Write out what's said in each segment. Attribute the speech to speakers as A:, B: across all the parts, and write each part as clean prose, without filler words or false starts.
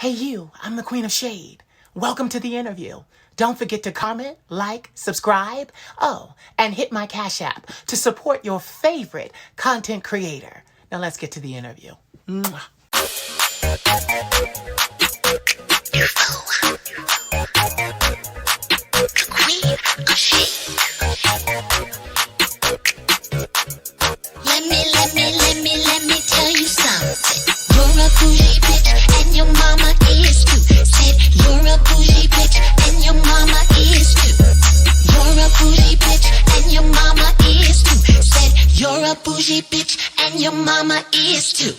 A: Hey you, I'm the Queen of Shade. Welcome to the interview. Don't forget to comment, like, subscribe, and hit my Cash App to support your favorite content creator. Now let's get to the interview. Mwah. The Queen of Shade. Let me tell you something. You're a bougie bitch and your mama is too. Said you're a bougie bitch and your mama is too. You're a bougie bitch and your mama is too. Said you're a bougie bitch and your mama is too.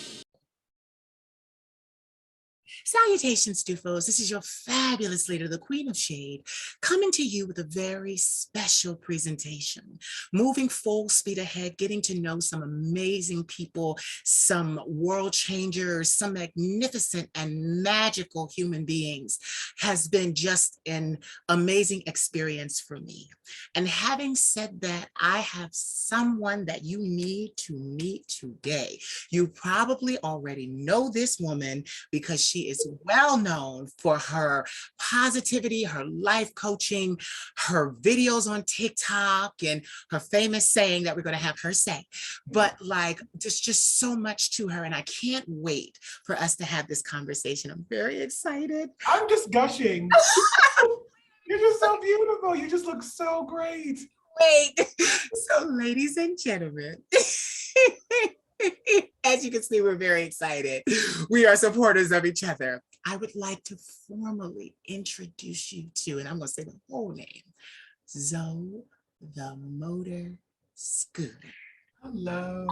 A: Salutations, Stufos. This is your fabulous leader, the Queen of Shade, coming to you with a very special presentation. Moving full speed ahead, getting to know some amazing people, some world changers, some magnificent and magical human beings has been just an amazing experience for me. And having said that, I have someone that you need to meet today. You probably already know this woman because she is well known for her positivity, her life coaching, her videos on TikTok, and her famous saying that we're going to have her say. But like, there's just so much to her, and I can't wait for us to have this conversation. I'm very excited.
B: I'm just gushing. You're just so beautiful. You just look so great.
A: Wait. So, ladies and gentlemen, as you can see, we're very excited. We are supporters of each other. I would like to formally introduce you to, and I'm going to say the whole name, Zoe the Motor Scooter.
B: Hello.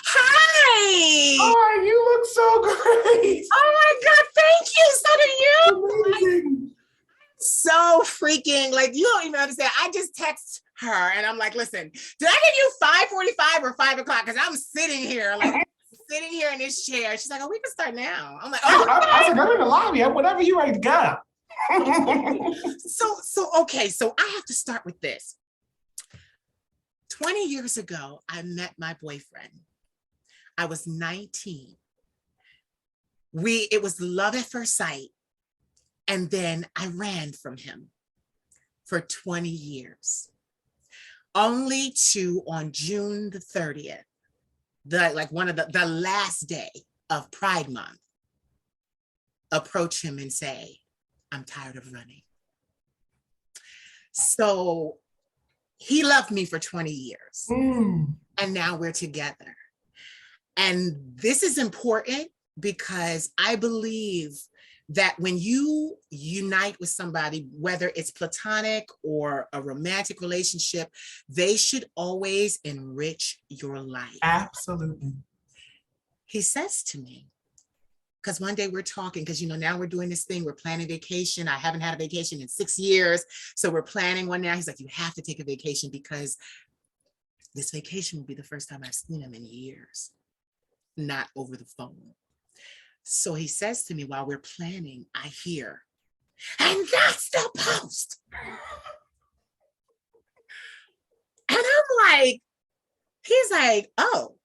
A: Hi!
B: Oh, you look so great.
A: Oh my God, thank you. So do you.
B: Amazing.
A: So freaking, like, you don't even understand. I just text her and I'm like, listen, did I give you 5:45 or 5 o'clock? Because I'm sitting here, like, sitting here in this chair. She's like, oh, we can start now. I'm like, oh.
B: I said, go to the lobby. Whatever you ready to go.
A: Okay, so I have to start with this. 20 years ago, I met my boyfriend. I was 19. It was love at first sight. And then I ran from him for 20 years. Only to, on June the 30th, the last day of Pride Month, approach him and say, I'm tired of running. So he loved me for 20 years. And now we're together. And this is important because I believe that when you unite with somebody, whether it's platonic or a romantic relationship, they should always enrich your life.
B: Absolutely.
A: He says to me, because one day we're talking, because now we're doing this thing, we're planning vacation. I haven't had a vacation in 6 years. So we're planning one now. He's like, you have to take a vacation because this vacation will be the first time I've seen him in years, not over the phone. So he says to me while we're planning, I hear, and that's the post. And I'm like, he's like, oh,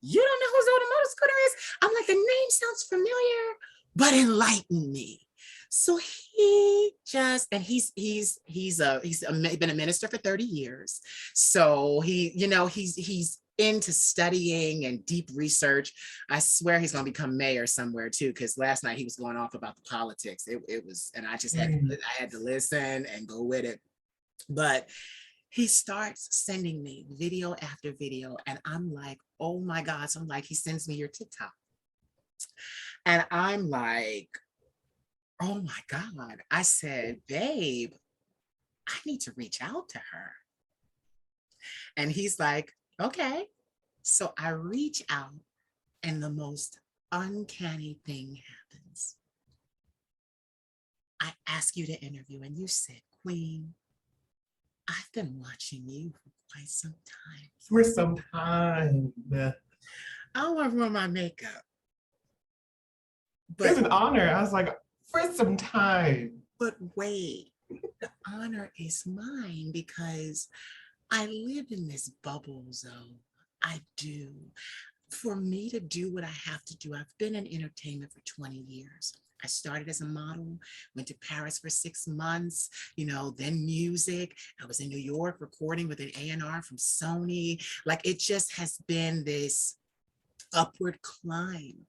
A: you don't know who Zoe the Motor Scooter is? I'm like, the name sounds familiar, but enlighten me. So he just, and he's been a minister for 30 years. So he's into studying and deep research. I swear he's going to become mayor somewhere too, because last night he was going off about the politics. It was, and I just I had to listen and go with it. But he starts sending me video after video, and I'm like, oh my God. So I'm like, he sends me your TikTok. And I'm like, oh my God. I said, babe, I need to reach out to her. And he's like, okay. So I reach out and the most uncanny thing happens. I ask you to interview and you said, Queen, I've been watching you for quite some time.
B: For some time.
A: I don't want to ruin my makeup.
B: But it's an honor. I was like, for some time.
A: But wait, the honor is mine because I live in this bubble zone. I do. for me to do what I have to do, I've been in entertainment for 20 years. I started as a model, went to Paris for 6 months, then music. I was in New York recording with an A&R from Sony. Like it just has been this upward climb.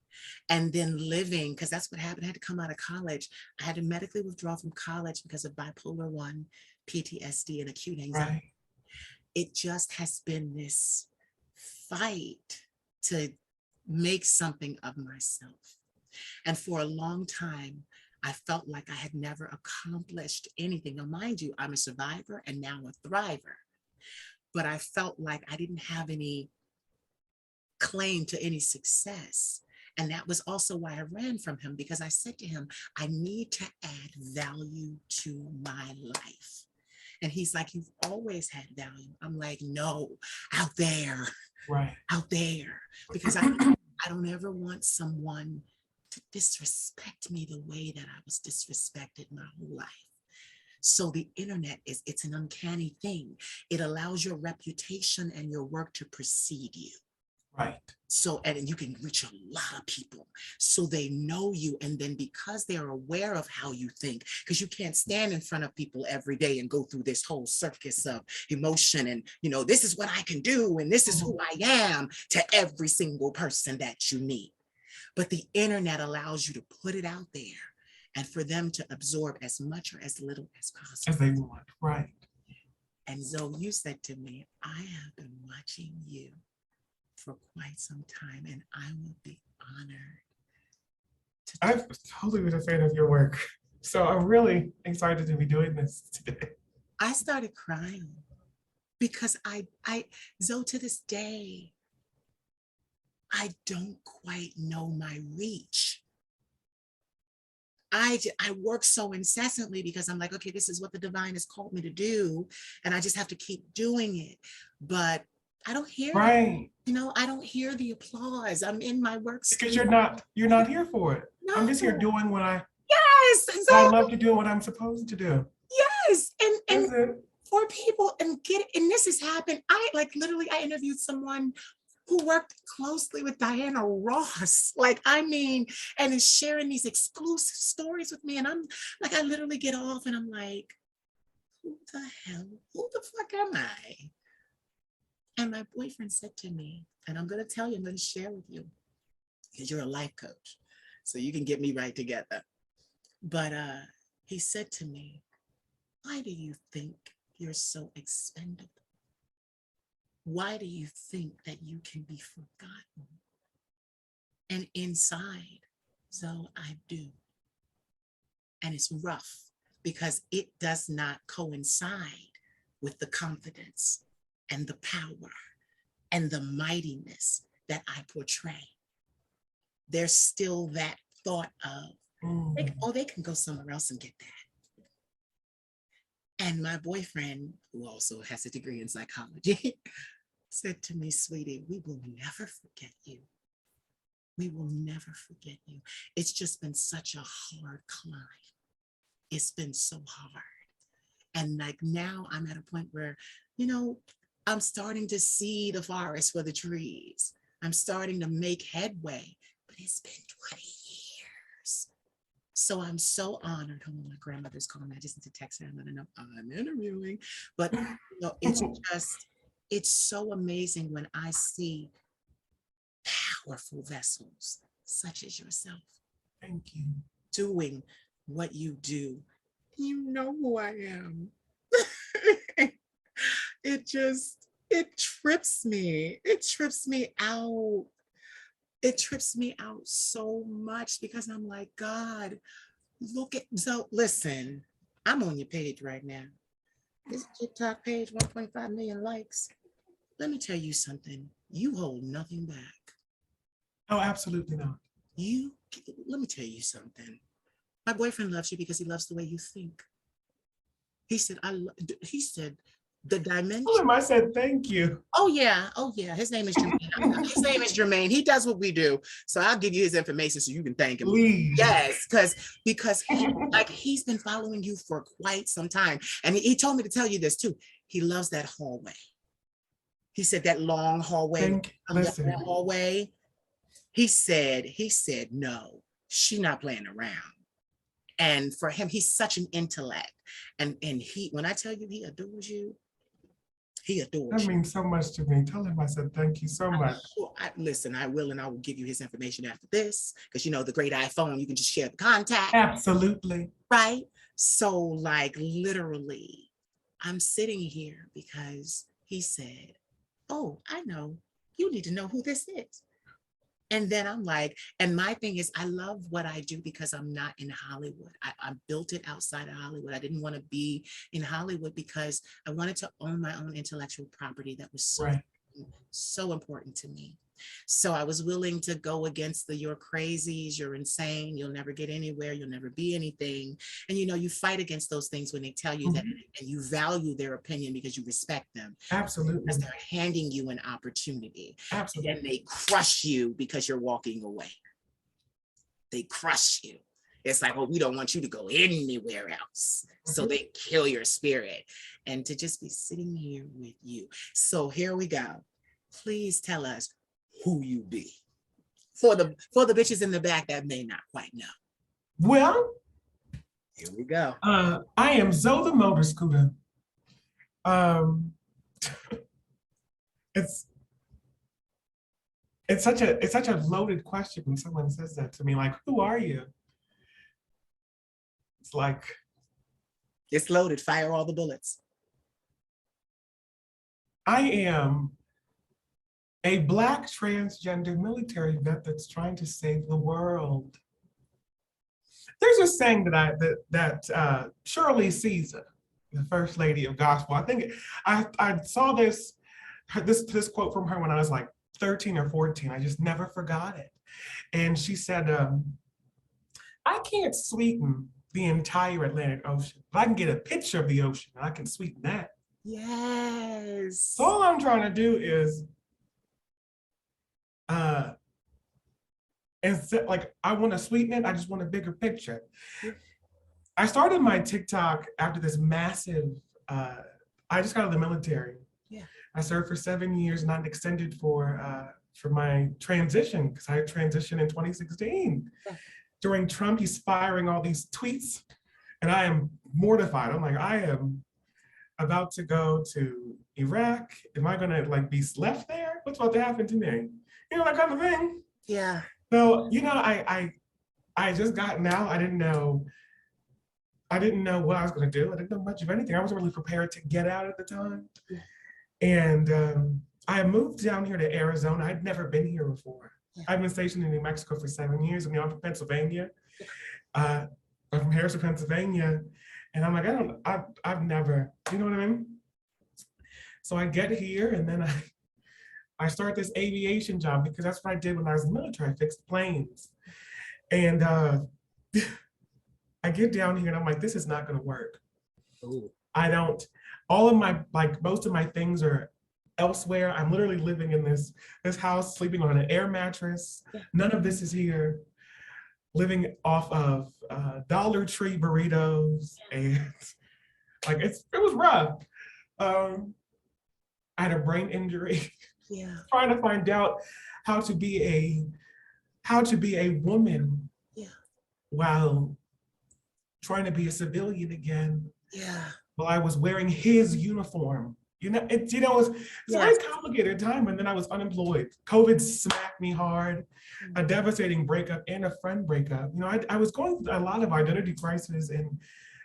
A: And then living, because that's what happened. I had to come out of college. I had to medically withdraw from college because of bipolar 1, PTSD, and acute anxiety.
B: Right.
A: It just has been this fight to make something of myself. And for a long time, I felt like I had never accomplished anything. Now, mind you, I'm a survivor and now a thriver. But I felt like I didn't have any claim to any success. And that was also why I ran from him, because I said to him, I need to add value to my life. And he's like, you've always had value. I'm like, no, out there,
B: Right.
A: out there. Because I don't ever want someone to disrespect me the way that I was disrespected my whole life. So the internet it's an uncanny thing. It allows your reputation and your work to precede you.
B: Right.
A: So, and you can reach a lot of people. So they know you. And then because they're aware of how you think, because you can't stand in front of people every day and go through this whole circus of emotion and, this is what I can do. And this is who I am to every single person that you meet. But the internet allows you to put it out there and for them to absorb as much or as little as possible.
B: As they want. Right.
A: And Zoe, you said to me, I have been watching you for quite some time, and I will be honored.
B: I've totally been a fan of your work. So I'm really excited to be doing this today.
A: I started crying because Zoe, to this day, I don't quite know my reach. I work so incessantly because I'm like, okay, this is what the divine has called me to do, and I just have to keep doing it. But I don't hear
B: right.
A: it. I don't hear the applause. I'm in my work
B: because you're not here for it. No. I'm just here doing what I I love to do what I'm supposed to do.
A: Yes. And for people and this has happened. I interviewed someone who worked closely with Diana Ross. And is sharing these exclusive stories with me. And I'm like, I literally get off and I'm like, who the fuck am I? And my boyfriend said to me, and I'm going to share with you, because you're a life coach, so you can get me right together. But he said to me, why do you think you're so expendable? Why do you think that you can be forgotten? And inside, so I do. And it's rough because it does not coincide with the confidence and the power and the mightiness that I portray. There's still that thought of, they can go somewhere else and get that. And my boyfriend, who also has a degree in psychology, said to me, sweetie, we will never forget you. We will never forget you. It's just been such a hard climb. It's been so hard. And now I'm at a point where, I'm starting to see the forest for the trees. I'm starting to make headway, but it's been 20 years. So I'm so honored. Hold on, my grandmother's calling me. I just need to text her and let her know I'm interviewing. But it's so amazing when I see powerful vessels such as yourself.
B: Thank you.
A: Doing what you do. You know who I am. It trips me. It trips me out. It trips me out so much because I'm like, God, listen, I'm on your page right now. This TikTok page, 1.5 million likes. Let me tell you something. You hold nothing back.
B: Oh, absolutely not.
A: Let me tell you something. My boyfriend loves you because he loves the way you think. He said, the dimension.
B: Oh, I said, thank you.
A: Oh yeah. His name is Jermaine. He does what we do. So I'll give you his information so you can thank him.
B: Please.
A: Yes, because he's been following you for quite some time. And he told me to tell you this too. He loves that hallway. He said that long hallway, down that hallway. He said, no, she's not playing around. And for him, he's such an intellect. And he, when I tell you he adores you, he adores
B: you. That means so much to me. Tell him I said thank you so much.
A: Listen, I will, and I will give you his information after this, because you know the great iPhone, you can just share the contact.
B: Absolutely.
A: Right? So like literally, I'm sitting here because he said, oh, I know, you need to know who this is. And then I'm like, and my thing is, I love what I do because I'm not in Hollywood. I built it outside of Hollywood. I didn't want to be in Hollywood because I wanted to own my own intellectual property that was so, so important to me. So I was willing to go against the you're crazies, you're insane, you'll never get anywhere, you'll never be anything. And you know, you fight against those things when they tell you that, and you value their opinion because you respect them.
B: Absolutely.
A: Because they're handing you an opportunity.
B: Absolutely.
A: And they crush you because you're walking away. They crush you. It's like, well, we don't want you to go anywhere else. So they kill your spirit. And to just be sitting here with you. So here we go. Please tell us who you be. For the bitches in the back that may not quite know.
B: Well,
A: here we go.
B: I am Zoe the Motor Scooter. It's such a loaded question when someone says that to me, like, who are you? It's like,
A: it's loaded. Fire all the bullets.
B: I am a Black transgender military vet that's trying to save the world. There's a saying that Shirley Caesar, the First Lady of Gospel, I think I saw this quote from her when I was like 13 or 14. I just never forgot it. And she said, I can't sweeten the entire Atlantic Ocean, but I can get a picture of the ocean and I can sweeten that.
A: Yes.
B: So all I'm trying to do is instead, like, I want to sweeten it, I just want a bigger picture. I started my TikTok after this massive, I just got out of the military.
A: Yeah.
B: I served for 7 years and I extended for my transition, because I transitioned in 2016. Yeah. During Trump, he's firing all these tweets and I am mortified. I'm like, I am about to go to Iraq. Am I gonna like be left there? What's about to happen to me? You know, that kind of thing.
A: Yeah.
B: So, you know, I just gotten out. I didn't know what I was gonna do. I didn't know much of anything. I wasn't really prepared to get out at the time. Yeah. And I moved down here to Arizona. I'd never been here before. Yeah. I've been stationed in New Mexico for 7 years. I'm from Pennsylvania. I'm from Harrison, Pennsylvania. And I'm like, I've never, you know what I mean? So I get here and then I start this aviation job because that's what I did when I was in the military. I fixed planes. And I get down here and I'm like, this is not gonna work. Ooh. Most of my things are elsewhere. I'm literally living in this house, sleeping on an air mattress. Yeah. None of this is here. Living off of Dollar Tree burritos, and like it was rough. I had a brain injury. Yeah. Trying to find out how to be a woman. Yeah. While trying to be a civilian again. Yeah. While I was wearing his uniform. It's a very complicated time. And then I was unemployed. COVID smacked me hard, a devastating breakup and a friend breakup. You know, I was going through a lot of identity crisis and,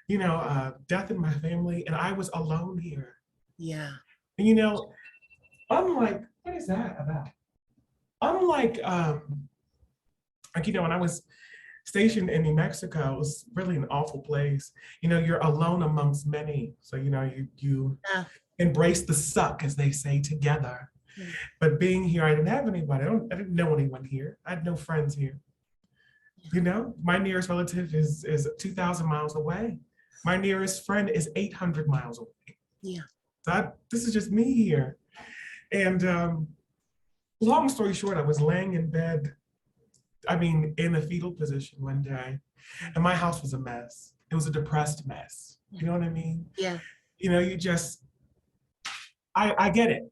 B: you know, death in my family, and I was alone here. Yeah. And, you know, I'm like, what is that about? I'm like, you know, when I was stationed in New Mexico, it was really an awful place. You know, you're alone amongst many. So, you know, you embrace the suck, as they say, together. Mm. But being here, I didn't have anybody. I didn't know anyone here. I had no friends here. You know, my nearest relative is 2,000 miles away. My nearest friend is 800 miles away. Yeah. So this is just me here. And long story short, I was laying in bed, in a fetal position one day, and my house was a mess. It was a depressed mess. You know what I mean? Yeah. You know, I get it.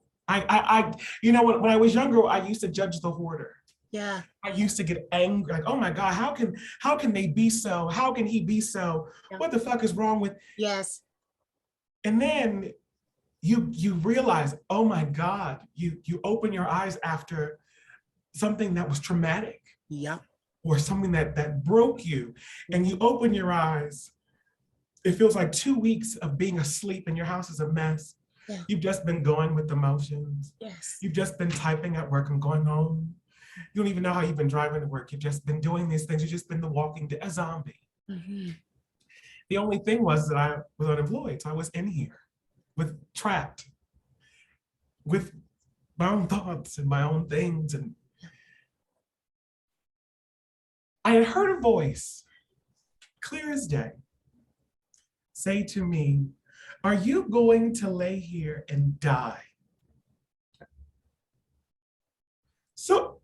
B: You know, when I was younger, I used to judge the hoarder.
A: Yeah.
B: I used to get angry, like, oh my God, how can they be so? How can he be so?
A: Yeah.
B: What the fuck is wrong with?
A: Yes.
B: And then you realize, oh my God, you open your eyes after something that was traumatic
A: Yep.
B: or something that broke you, and you open your eyes. It feels like 2 weeks of being asleep and your house is a mess.
A: Yeah.
B: You've just been going with the motions.
A: Yes.
B: You've just been typing at work and going home. You don't even know how you've been driving to work. You've just been doing these things. You've just been the walking dead, a zombie.
A: Mm-hmm.
B: The only thing was that I was unemployed. So I was in here trapped with my own thoughts and my own things. And I had heard a voice, clear as day, say to me, are you going to lay here and die? So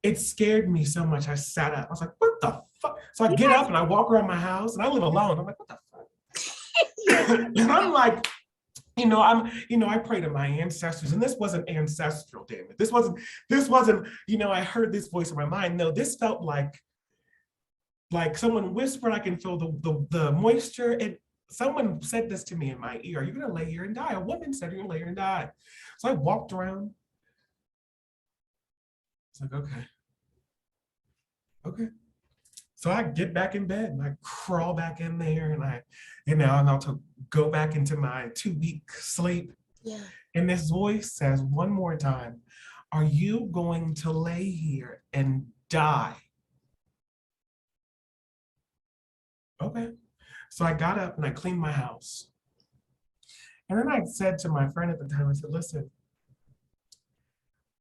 B: it scared me so much. I sat up. I was like, what the fuck? So I get up and I walk around my house and I live alone. I'm like, what the fuck? And I'm like, I pray to my ancestors, and this wasn't ancestral, damn it. This wasn't, I heard this voice in my mind. No, this felt like someone whispered. I can feel the moisture. And someone said this to me in my ear, are you gonna lay here and die? A woman said, you're gonna lay here and die. So I walked around. It's like, okay. So I get back in bed and I crawl back in there and I'll to go back into my 2-week sleep.
A: Yeah.
B: And this voice says one more time, are you going to lay here and die? Okay. So I got up and I cleaned my house. And then I said to my friend at the time, I said, listen,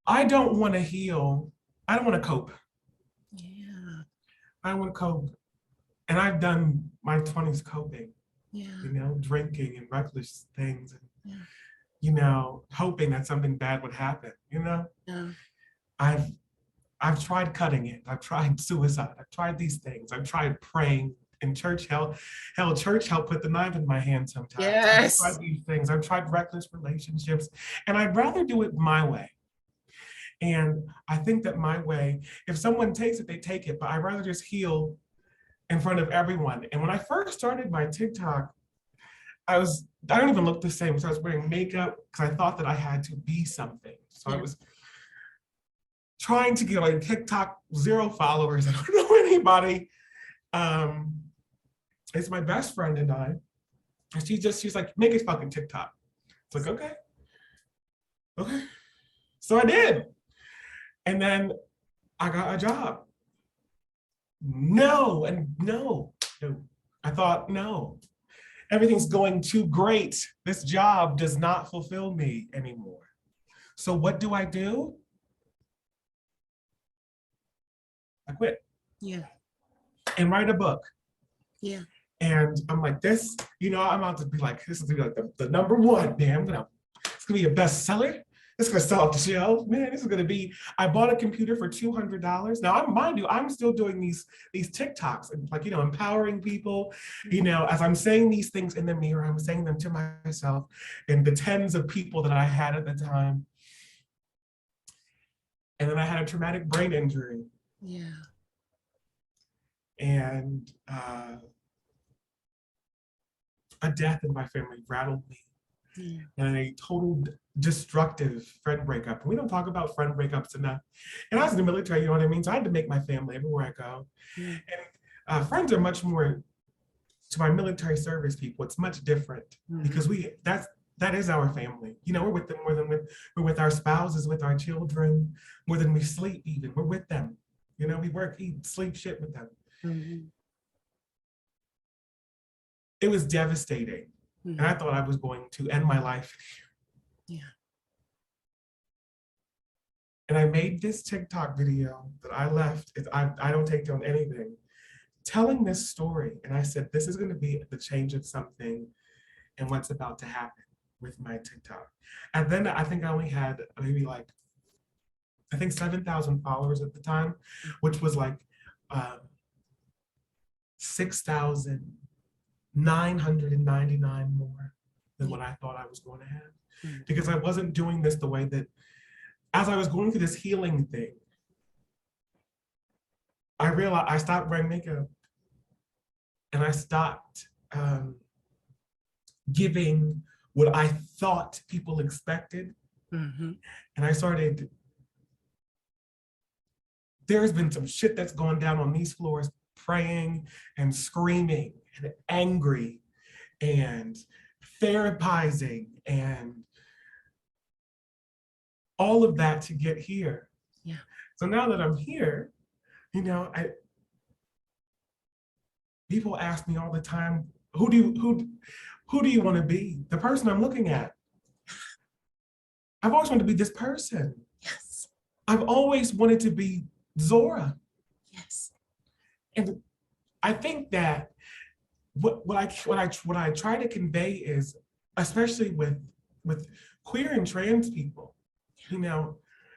B: I don't want to heal. I don't want to cope.
A: Yeah.
B: I want to cope. And I've done my 20s coping,
A: Yeah.
B: Drinking and reckless things. And,
A: Yeah.
B: hoping that something bad would happen,
A: Yeah.
B: I've tried cutting it. I've tried suicide. I've tried these things. I've tried praying in church. Church help put the knife in my hand sometimes.
A: Yes.
B: I've tried these things. I've tried reckless relationships, and I'd rather do it my way. And I think that my way, if someone takes it, they take it, but I'd rather just heal in front of everyone. And when I first started my TikTok, I don't even look the same. So I was wearing makeup because I thought that I had to be something. So I was trying to get like TikTok, 0 followers. I don't know anybody. It's my best friend and I. And she's like, make a fucking TikTok. It's like, okay. So I did. And then I got a job. No. I thought, no. Everything's going too great. This job does not fulfill me anymore. So what do? I quit.
A: Yeah.
B: And write a book.
A: Yeah.
B: And I'm like, this, I'm about to be like, this is gonna be like the number one, man. It's gonna be a bestseller. It's gonna sell off the shelves, man. This is gonna be. I bought a computer for $200. Now, mind you, I'm still doing these TikToks and empowering people. As I'm saying these things in the mirror, I'm saying them to myself and the tens of people that I had at the time. And then I had a traumatic brain injury.
A: Yeah.
B: And a death in my family rattled me. Yeah. And a total destructive friend breakup. We don't talk about friend breakups enough. And I was in the military, you know what I mean? So I had to make my family everywhere I go. Yeah. And friends are much more, to my military service people, it's much different because that is our family. We're with them more than we're with our spouses, with our children, more than we sleep even. We're with them. We work, eat, sleep, shit with them. Mm-hmm. It was devastating. Mm-hmm. And I thought I was going to end my life. Yeah. And I made this TikTok video that I left. I don't take down anything. Telling this story. And I said, this is going to be the change of something and what's about to happen with my TikTok. And then I think I only had maybe 7,000 followers at the time, which was 6,999 more than what I thought I was going to have. because I wasn't doing this the way that, as I was going through this healing thing, I realized I stopped wearing makeup and I stopped giving what I thought people expected. And I started, there's been some shit that's gone down on these floors, praying and screaming and angry and therapizing and all of that to get here.
A: Yeah.
B: So now that I'm here, people ask me all the time, who do you want to be? The person I'm looking at. I've always wanted to be this person.
A: Yes.
B: I've always wanted to be Zora.
A: Yes.
B: And I think that what I try to convey is, especially with queer and trans people,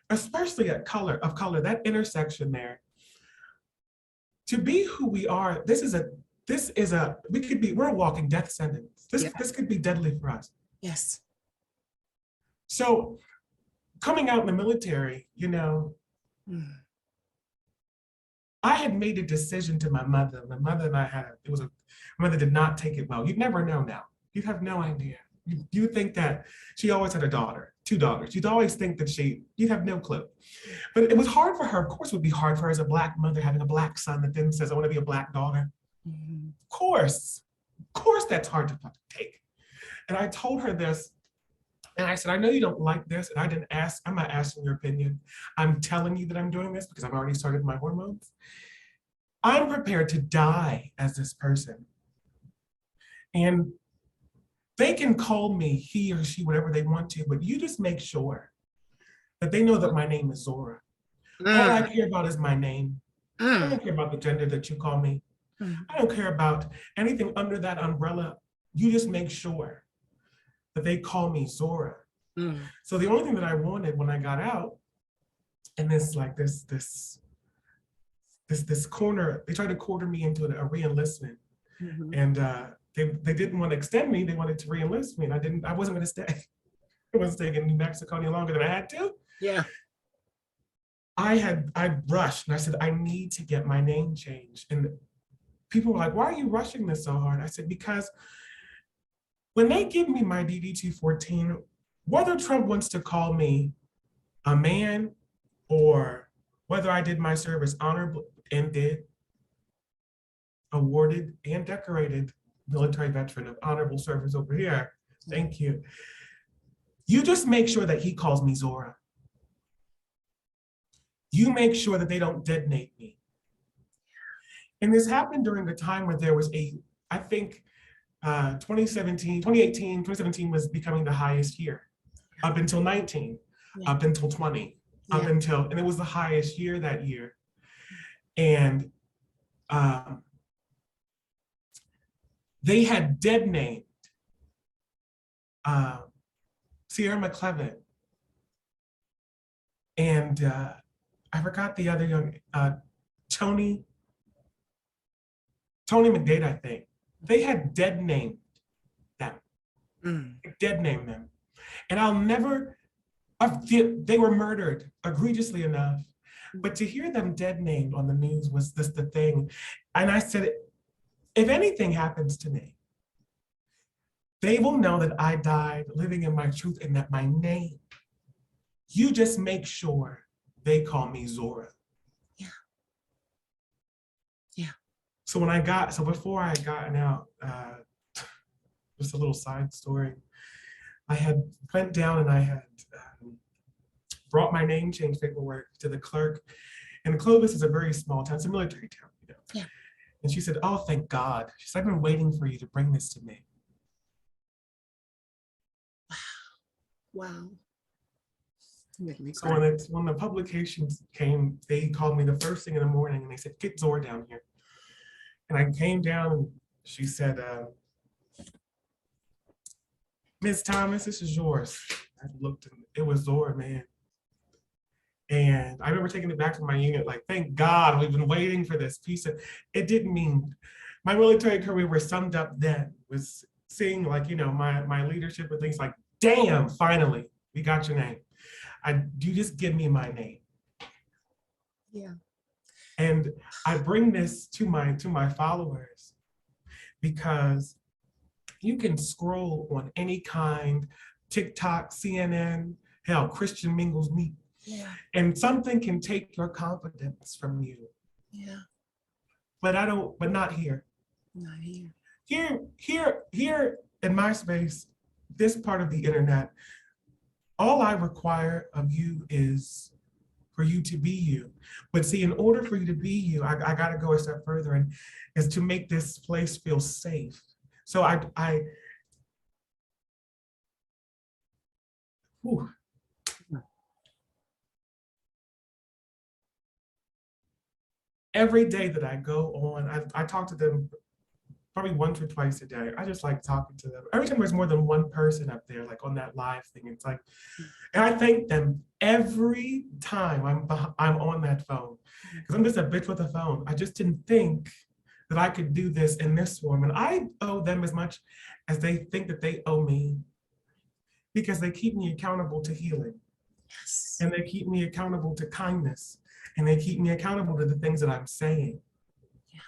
B: especially of color, that intersection there, to be who we are, we're a walking death sentence. This could be deadly for us.
A: Yes.
B: So coming out in the military, I had made a decision to my mother. My mother and I my mother did not take it well. You'd never know now. You'd have no idea. You think that she always had a daughter, 2 daughters. You'd always think that you'd have no clue. But it was hard for her. Of course, it would be hard for her as a Black mother having a Black son that then says, I want to be a Black daughter. Of course, that's hard to take. And I told her this, and I said, I know you don't like this, and I'm not asking your opinion. I'm telling you that I'm doing this because I've already started my hormones. I'm prepared to die as this person. And they can call me he or she, whatever they want to, but you just make sure that they know that my name is Zora. All I care about is my name. I don't care about the gender that you call me. I don't care about anything under that umbrella. You just make sure that they call me Zora. So the only thing that I wanted when I got out, and this corner, they tried to quarter me into a re-enlistment. And they didn't want to extend me, they wanted to re-enlist me. And I wasn't gonna stay. I wasn't staying in New Mexico any longer than I had to.
A: Yeah.
B: I rushed and I said, I need to get my name changed. And people were like, why are you rushing this so hard? I said, because when they give me my DD-214, whether Trump wants to call me a man or whether I did my service honorably and did, awarded and decorated military veteran of honorable service over here, thank you. You just make sure that he calls me Zora. You make sure that they don't detonate me. And this happened during the time where there was I think 2017 was becoming the highest year, up until 19, up until 20, and it was the highest year that year. And they had dead named Sierra McClevin and I forgot the other young, Tony McDade, I think. They had dead named them, dead named them. And I'll never, they were murdered egregiously enough, but to hear them dead named on the news was this the thing. And I said, if anything happens to me, they will know that I died living in my truth and that my name, you just make sure they call me Zora.
A: Yeah. Yeah.
B: So before I had gotten out, just a little side story, I had went down and I had brought my name change paperwork to the clerk. And Clovis is a very small town, it's a military town,
A: Yeah.
B: And she said, oh, thank God. She said, I've been waiting for you to bring this to me.
A: Wow.
B: So when the publications came, they called me the first thing in the morning and they said, get Zora down here. And I came down and she said, Ms. Thomas, this is yours. I looked and it was Zora, man. And I remember taking it back to my unit, like, thank God, we've been waiting for this piece. It didn't mean, my military career was summed up then, was seeing like, my leadership and things like Damn, finally, we got your name. You just give me my name.
A: Yeah.
B: And I bring this to my followers because you can scroll on any kind, TikTok, CNN, hell, Christian Mingles Meet,
A: Yeah.
B: and something can take your confidence from you.
A: Yeah.
B: But not here.
A: Not here.
B: Here in my space, this part of the internet, all I require of you is for you to be you. But see, in order for you to be you, I got to go a step further, and is to make this place feel safe. So whew. Every day that I go on, I talk to them probably once or twice a day. I just like talking to them. Every time there's more than one person up there, like on that live thing, it's like, and I thank them every time I'm on that phone, because I'm just a bitch with a phone. I just didn't think that I could do this in this form, and I owe them as much as they think that they owe me, because they keep me accountable to healing.
A: Yes.
B: And they keep me accountable to kindness, and they keep me accountable to the things that I'm saying. Yeah.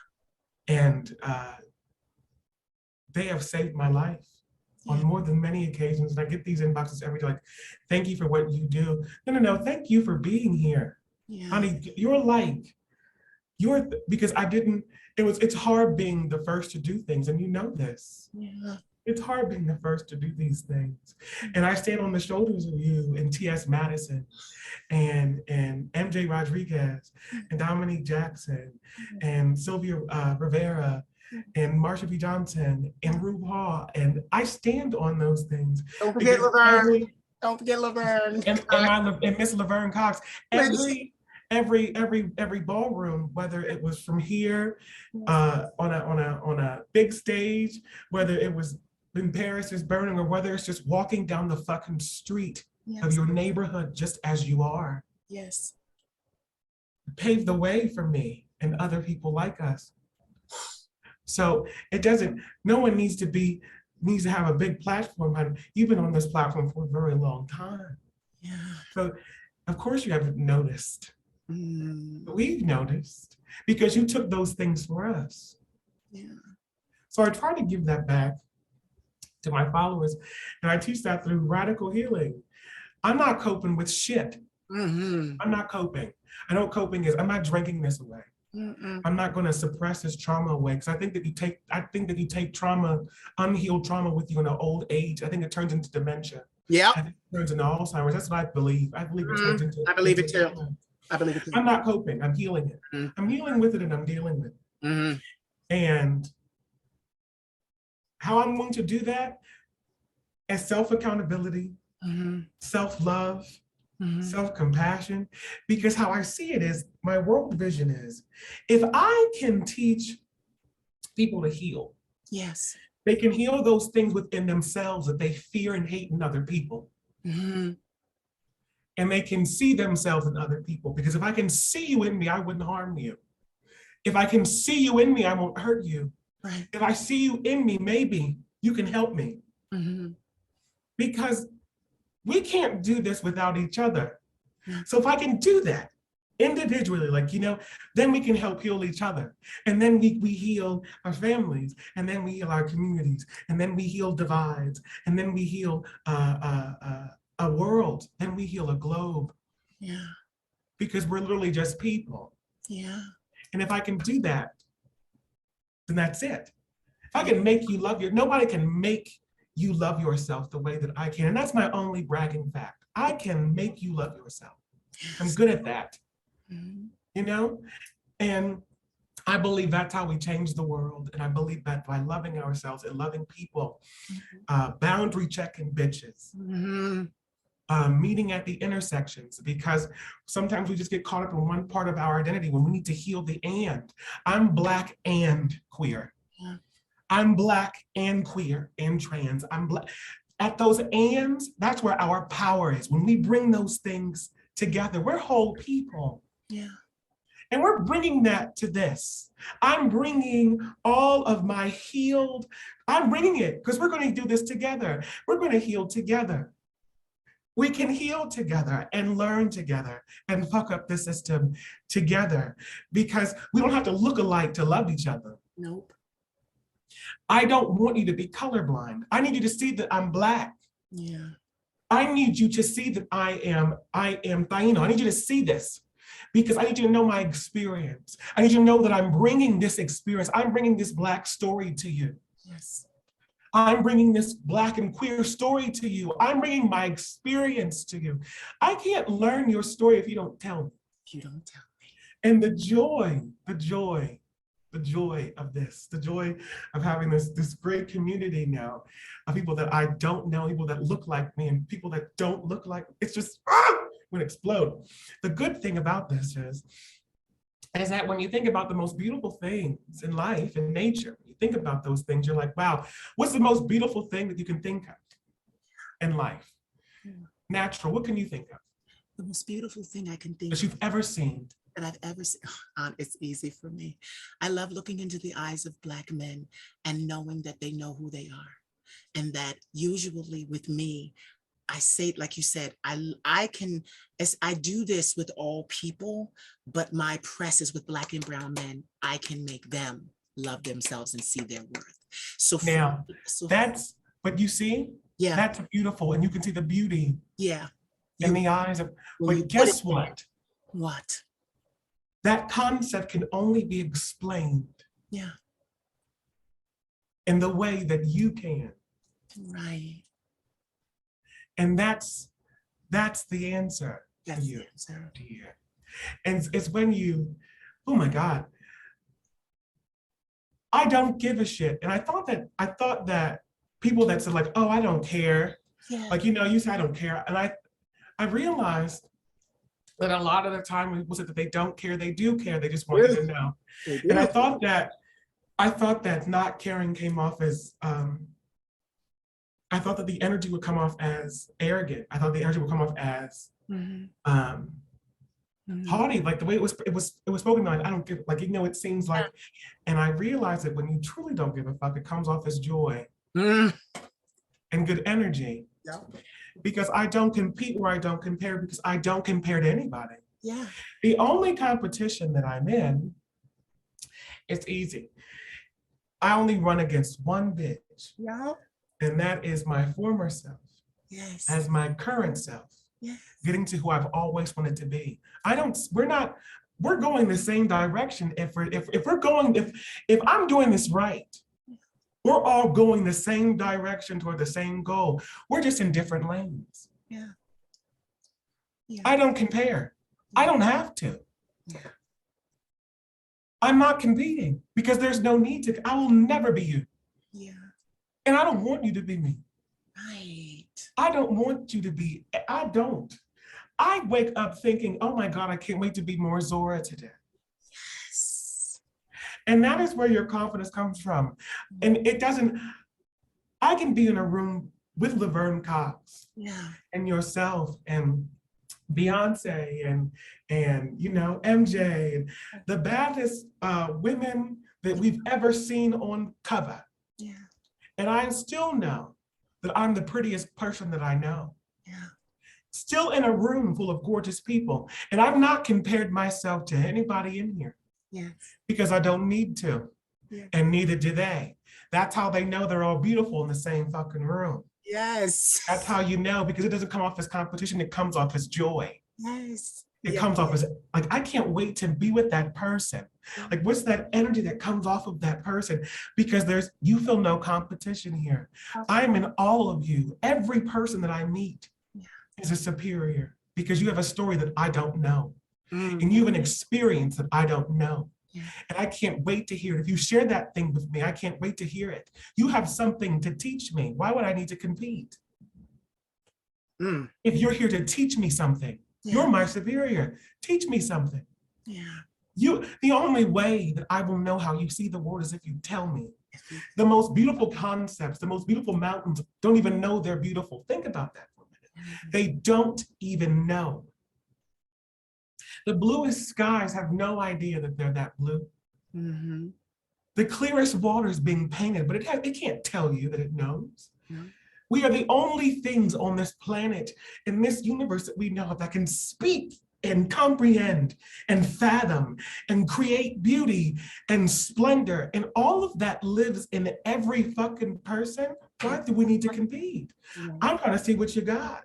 B: And they have saved my life on more than many occasions. And I get these inboxes every day, like, thank you for what you do. No, thank you for being here. Yeah. Honey, because it's hard being the first to do things, and you know this. Yeah. It's hard being the first to do these things. And I stand on the shoulders of you and T.S. Madison and MJ Rodriguez and Dominique Jackson and Sylvia Rivera and Marsha P. Johnson and Rube Hall. And I stand on those things.
A: Don't forget Laverne. Don't forget Laverne.
B: And Miss Laverne Cox. Every ballroom, whether it was from here on a big stage, whether it was in Paris is burning, or whether it's just walking down the fucking street of your neighborhood just as you are.
A: Yes.
B: Paved the way for me and other people like us. So no one needs to have a big platform. You've been on this platform for a very long time. Yeah. So of course you haven't noticed. We've noticed because you took those things for us. Yeah. So I try to give that back to my followers, and I teach that through radical healing. I'm not coping with shit. I'm not coping. I know what coping is. I'm not drinking this away. I'm not going to suppress this trauma away, because I think that you take trauma, unhealed trauma, with you in an old age. I think it turns into dementia.
A: Yeah.
B: I think it turns into Alzheimer's. That's what I believe. I believe it turns into.
A: I believe it too. I believe it too.
B: I'm not coping. I'm healing it. I'm healing with it, and I'm dealing with it. And how I'm going to do that is self-accountability, self-love, self-compassion, because how I see it is, my world vision is, if I can teach people to heal, yes, they can heal those things within themselves that they fear and hate in other people. And they can see themselves in other people, because if I can see you in me, I wouldn't harm you. If I can see you in me, I won't hurt you. Right. If I see you in me, maybe you can help me. Because we can't do this without each other. So if I can do that individually, then we can help heal each other. And then we heal our families, and then we heal our communities, and then we heal divides, and then we heal a world, then we heal a globe. Yeah. Because we're literally just people. Yeah. And if I can do that, then that's it. If I can make you nobody can make you love yourself the way that I can. And that's my only bragging fact. I can make you love yourself. I'm good at that. And I believe that's how we change the world. And I believe that by loving ourselves and loving people, boundary checking bitches, meeting at the intersections, because sometimes we just get caught up in one part of our identity when we need to heal the and. I'm Black and queer. Yeah. I'm Black and queer and trans. I'm Black. At those ands, that's where our power is. When we bring those things together, we're whole people. Yeah. And we're bringing that to this. I'm bringing all of my healed, I'm bringing it because we're going to do this together. We're going to heal together. We can heal together and learn together and fuck up the system together because we don't have to look alike to love each other.
A: Nope.
B: I don't want you to be colorblind. I need you to see that I'm Black.
A: Yeah.
B: I need you to see that I am Taino. I need you to see this because I need you to know my experience. I need you to know that I'm bringing this experience. I'm bringing this Black story to you.
A: Yes.
B: I'm bringing this Black and queer story to you. I'm bringing my experience to you. I can't learn your story if you don't tell me.
A: If you don't tell me.
B: And the joy of this, the joy of having this great community now of people that I don't know, people that look like me and people that don't look like, it's just, would explode. The good thing about this is that when you think about the most beautiful things in life and nature, you think about those things, you're like, wow, what's the most beautiful thing that you can think of in life? Natural, what can you think of?
A: The most beautiful thing I can think
B: that you've ever seen.
A: That I've ever seen. It's easy for me. I love looking into the eyes of Black men and knowing that they know who they are. And that usually with me, I say, like you said, I can, as I do this with all people, but my press is with Black and brown men. I can make them love themselves and see their worth. So
B: now, that's, but you see,
A: yeah,
B: that's beautiful. And you can see the beauty
A: yeah,
B: in the eyes of, but guess what?
A: What?
B: That concept can only be explained in the way that you can.
A: Right.
B: And that's the answer to you. And it's when you, oh my God, I don't give a shit. And I thought that people that said like, oh, I don't care. Yeah. Like, you say I don't care. And I realized that a lot of the time when people say that they don't care, they do care. They just want you to know. And I thought that not caring came off as, I thought that the energy would come off as arrogant. I thought the energy would come off as haughty, like the way it was spoken about. I don't give, like, it seems like, and I realized that when you truly don't give a fuck, it comes off as joy and good energy. Yeah. Because I don't compete where I don't compare, because I don't compare to anybody. Yeah. The only competition that I'm in, it's easy. I only run against one bitch. Yeah. And that is my former self. Yes. As my current self. Yes. Getting to who I've always wanted to be. We're going the same direction if I'm doing this right. We're all going the same direction toward the same goal. We're just in different lanes. Yeah. Yeah. I don't compare. I don't have to. Yeah. I'm not competing because there's no need to. I will never be you. Yeah. And I don't want you to be me. Right. I don't want you to be, I don't. I wake up thinking, oh my God, I can't wait to be more Zora today. Yes. And that is where your confidence comes from. And it doesn't, I can be in a room with Laverne Cox and yourself and Beyonce and MJ, and the baddest women that we've ever seen on cover. Yeah. And I still know that I'm the prettiest person that I know. Yeah. Still in a room full of gorgeous people. And I've not compared myself to anybody in here. Yes. Because I don't need to. Yeah. And neither do they. That's how they know they're all beautiful in the same fucking room. Yes. That's how you know, because it doesn't come off as competition, it comes off as joy. Yes. It comes off as, like, I can't wait to be with that person. Like, what's that energy that comes off of that person? Because you feel no competition here. I am in all of you. Every person that I meet is a superior because you have a story that I don't know. And you have an experience that I don't know. Yeah. And I can't wait to hear it. If you share that thing with me, I can't wait to hear it. You have something to teach me. Why would I need to compete? If you're here to teach me something, you're my superior. Teach me something. Yeah. The only way that I will know how you see the world is if you tell me. The most beautiful concepts, the most beautiful mountains don't even know they're beautiful. Think about that for a minute. They don't even know. The bluest skies have no idea that they're that blue.
A: Mm-hmm.
B: The clearest water is being painted, but it can't tell you that it knows.
A: No.
B: We are the only things on this planet, in this universe that we know of, that can speak and comprehend and fathom and create beauty and splendor. And all of that lives in every fucking person. Why do we need to compete?
A: No.
B: I'm trying to see what you got.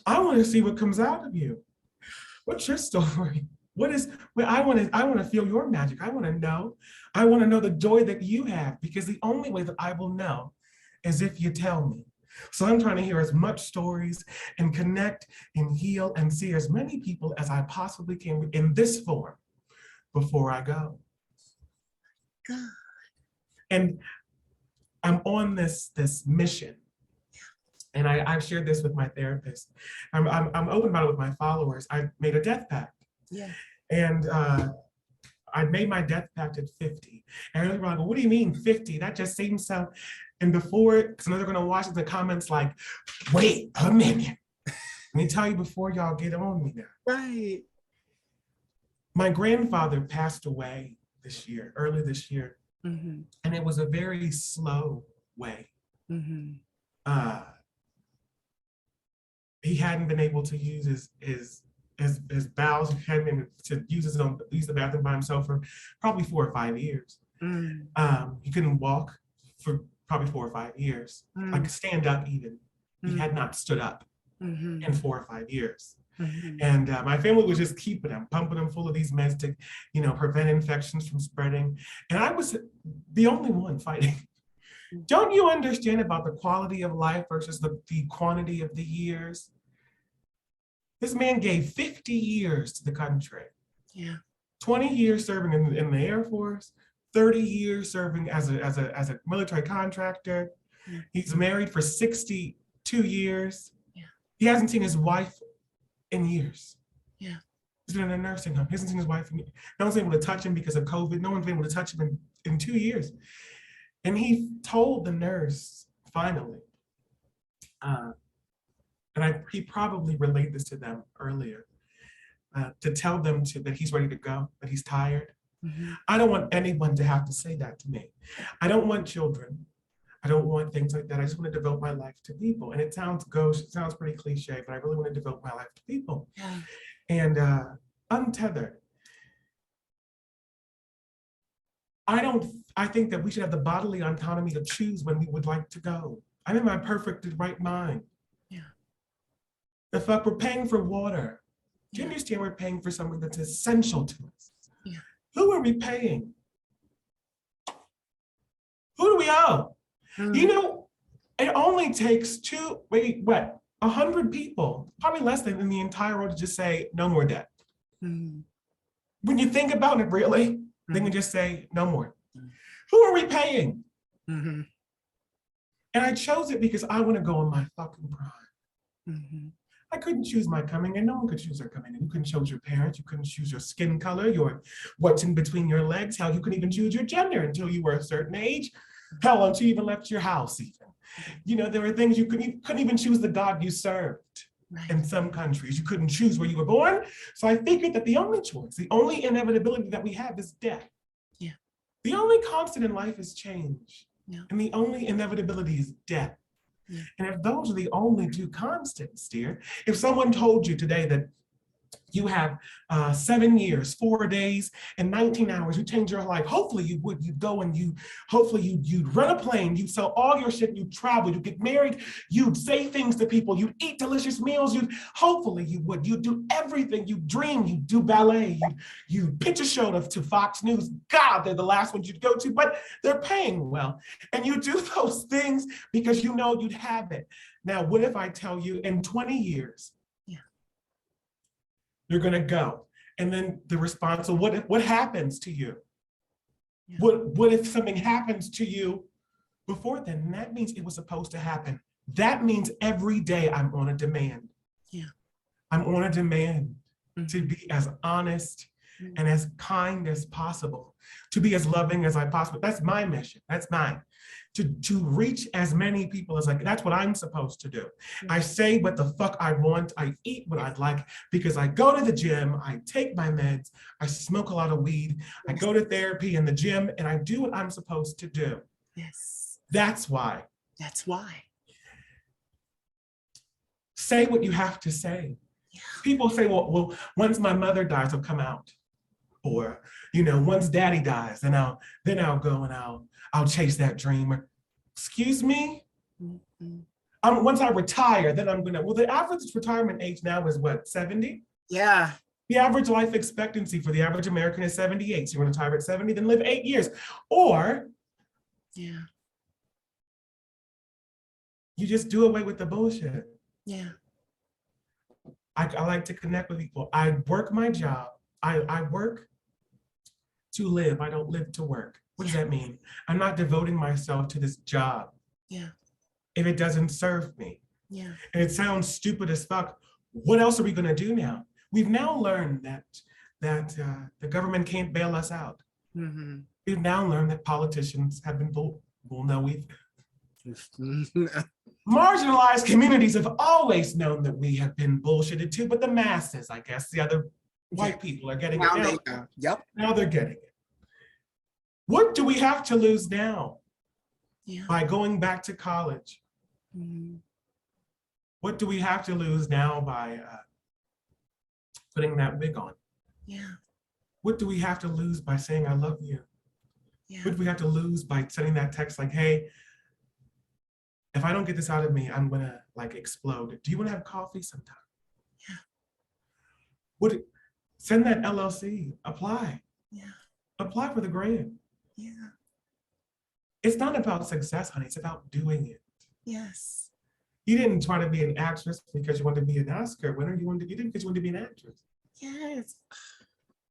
B: I want to see what comes out of you. What's your story? I want to feel your magic. I want to know. I want to know the joy that you have, because the only way that I will know is if you tell me. So I'm trying to hear as much stories and connect and heal and see as many people as I possibly can in this form before I go.
A: God.
B: And I'm on this mission. And I've shared this with my therapist. I'm open about it with my followers. I made a death pact.
A: Yeah.
B: And I made my death pact at 50. And everyone's like, well, what do you mean 50? That just seems so. And before, because they're going to watch the comments like, wait a minute. Let me tell you before y'all get on me now.
A: Right.
B: My grandfather passed away early this year.
A: Mm-hmm.
B: And it was a very slow way.
A: Mm-hmm.
B: He hadn't been able to use his bowels. He hadn't been able to use the bathroom by himself for probably 4 or 5 years.
A: Mm.
B: He couldn't walk for probably 4 or 5 years, like stand up even. He had not stood up in 4 or 5 years.
A: Mm-hmm.
B: And my family was just keeping him, pumping him full of these meds to, prevent infections from spreading. And I was the only one fighting. Don't you understand about the quality of life versus the quantity of the years? This man gave 50 years to the country.
A: Yeah.
B: 20 years serving in the Air Force, 30 years serving as a military contractor.
A: Yeah.
B: He's married for 62 years.
A: Yeah.
B: He hasn't seen his wife in years.
A: Yeah.
B: He's been in a nursing home. He hasn't seen his wife. No one's been able to touch him because of COVID. No one's been able to touch him in 2 years. And he told the nurse, finally, he probably relayed this to them earlier, to tell them that he's ready to go, that he's tired.
A: Mm-hmm.
B: I don't want anyone to have to say that to me. I don't want children. I don't want things like that. I just want to devote my life to people. And it sounds gauche, it sounds pretty cliche, but I really want to devote my life to people.
A: Yeah.
B: And untethered. I think that we should have the bodily autonomy to choose when we would like to go. I'm in my perfect right mind.
A: Yeah.
B: The fuck, we're paying for water. Do you understand we're paying for something that's essential to us?
A: Yeah.
B: Who are we paying? Who do we owe?
A: Mm.
B: It only takes 100 people, probably less than in the entire world, to just say no more debt.
A: Mm.
B: When you think about it really, they can just say no more. Who are we paying?
A: Mm-hmm.
B: And I chose it because I want to go in my fucking prime.
A: Mm-hmm.
B: I couldn't choose my coming in. No one could choose their coming in. You couldn't choose your parents. You couldn't choose your skin color, what's in between your legs. Hell, you couldn't even choose your gender until you were a certain age. Hell, until you even left your house even. There were things you couldn't even choose the God you served. Right. In some countries, you couldn't choose where you were born. So I figured that the only choice, the only inevitability that we have is death.
A: Yeah.
B: The only constant in life is change.
A: Yeah.
B: And the only inevitability is death. Yeah. And if those are the only two constants, dear, if someone told you today that you have 7 years, 4 days, and 19 hours, you change your life. Hopefully you'd go and you'd rent a plane, you'd sell all your shit, you'd travel, you'd get married, you'd say things to people, you'd eat delicious meals, you'd do everything, you'd dream, you'd do ballet, you'd pitch a show to Fox News. God, they're the last ones you'd go to, but they're paying well. And you do those things because you know you'd have it. Now, what if I tell you in 20 years, you're going to go. And then the response, so what happens to you? Yeah. What if something happens to you before then? And that means it was supposed to happen. That means every day I'm on a demand. Yeah. I'm on a demand to be as honest and as kind as possible, to be as loving as I possibly. That's my mission. That's mine. To reach as many people as that's what I'm supposed to do. I say what the fuck I want. I eat what I'd like because I go to the gym, I take my meds, I smoke a lot of weed, I go to therapy in the gym, and I do what I'm supposed to do.
A: Yes.
B: That's why.
A: That's why.
B: Say what you have to say. Yeah. People say, well, once my mother dies, I'll come out. Or, once daddy dies, then I'll go and I'll chase that dream. Excuse me? Mm-hmm. Once I retire, then I'm gonna, the average retirement age now is what, 70?
A: Yeah.
B: The average life expectancy for the average American is 78. So you want to retire at 70, then live 8 years. Or you just do away with the bullshit.
A: Yeah.
B: I like to connect with people. I work my job. I work to live. I don't live to work. What does that mean? I'm not devoting myself to this job.
A: Yeah.
B: If it doesn't serve me.
A: Yeah.
B: And it sounds stupid as fuck. What else are we going to do now? We've now learned that the government can't bail us out. Mm-hmm. We've now learned that politicians have been marginalized communities have always known that we have been bullshitted too, but the masses, I guess, the other white people are getting
A: now
B: it now. Now they're getting it. What do we have to lose now by going back to college? Mm-hmm. What do we have to lose now by putting that wig on? Yeah. What do we have to lose by saying I love you? Yeah. What do we have to lose by sending that text like, hey, if I don't get this out of me, I'm gonna explode. Do you want to have coffee sometime? Yeah. Send that LLC, apply. Yeah. Apply for the grant. Yeah. It's not about success, honey. It's about doing it. Yes. You didn't try to be an actress because you wanted to be an Oscar winner. You did it because you wanted to be an actress. Yes.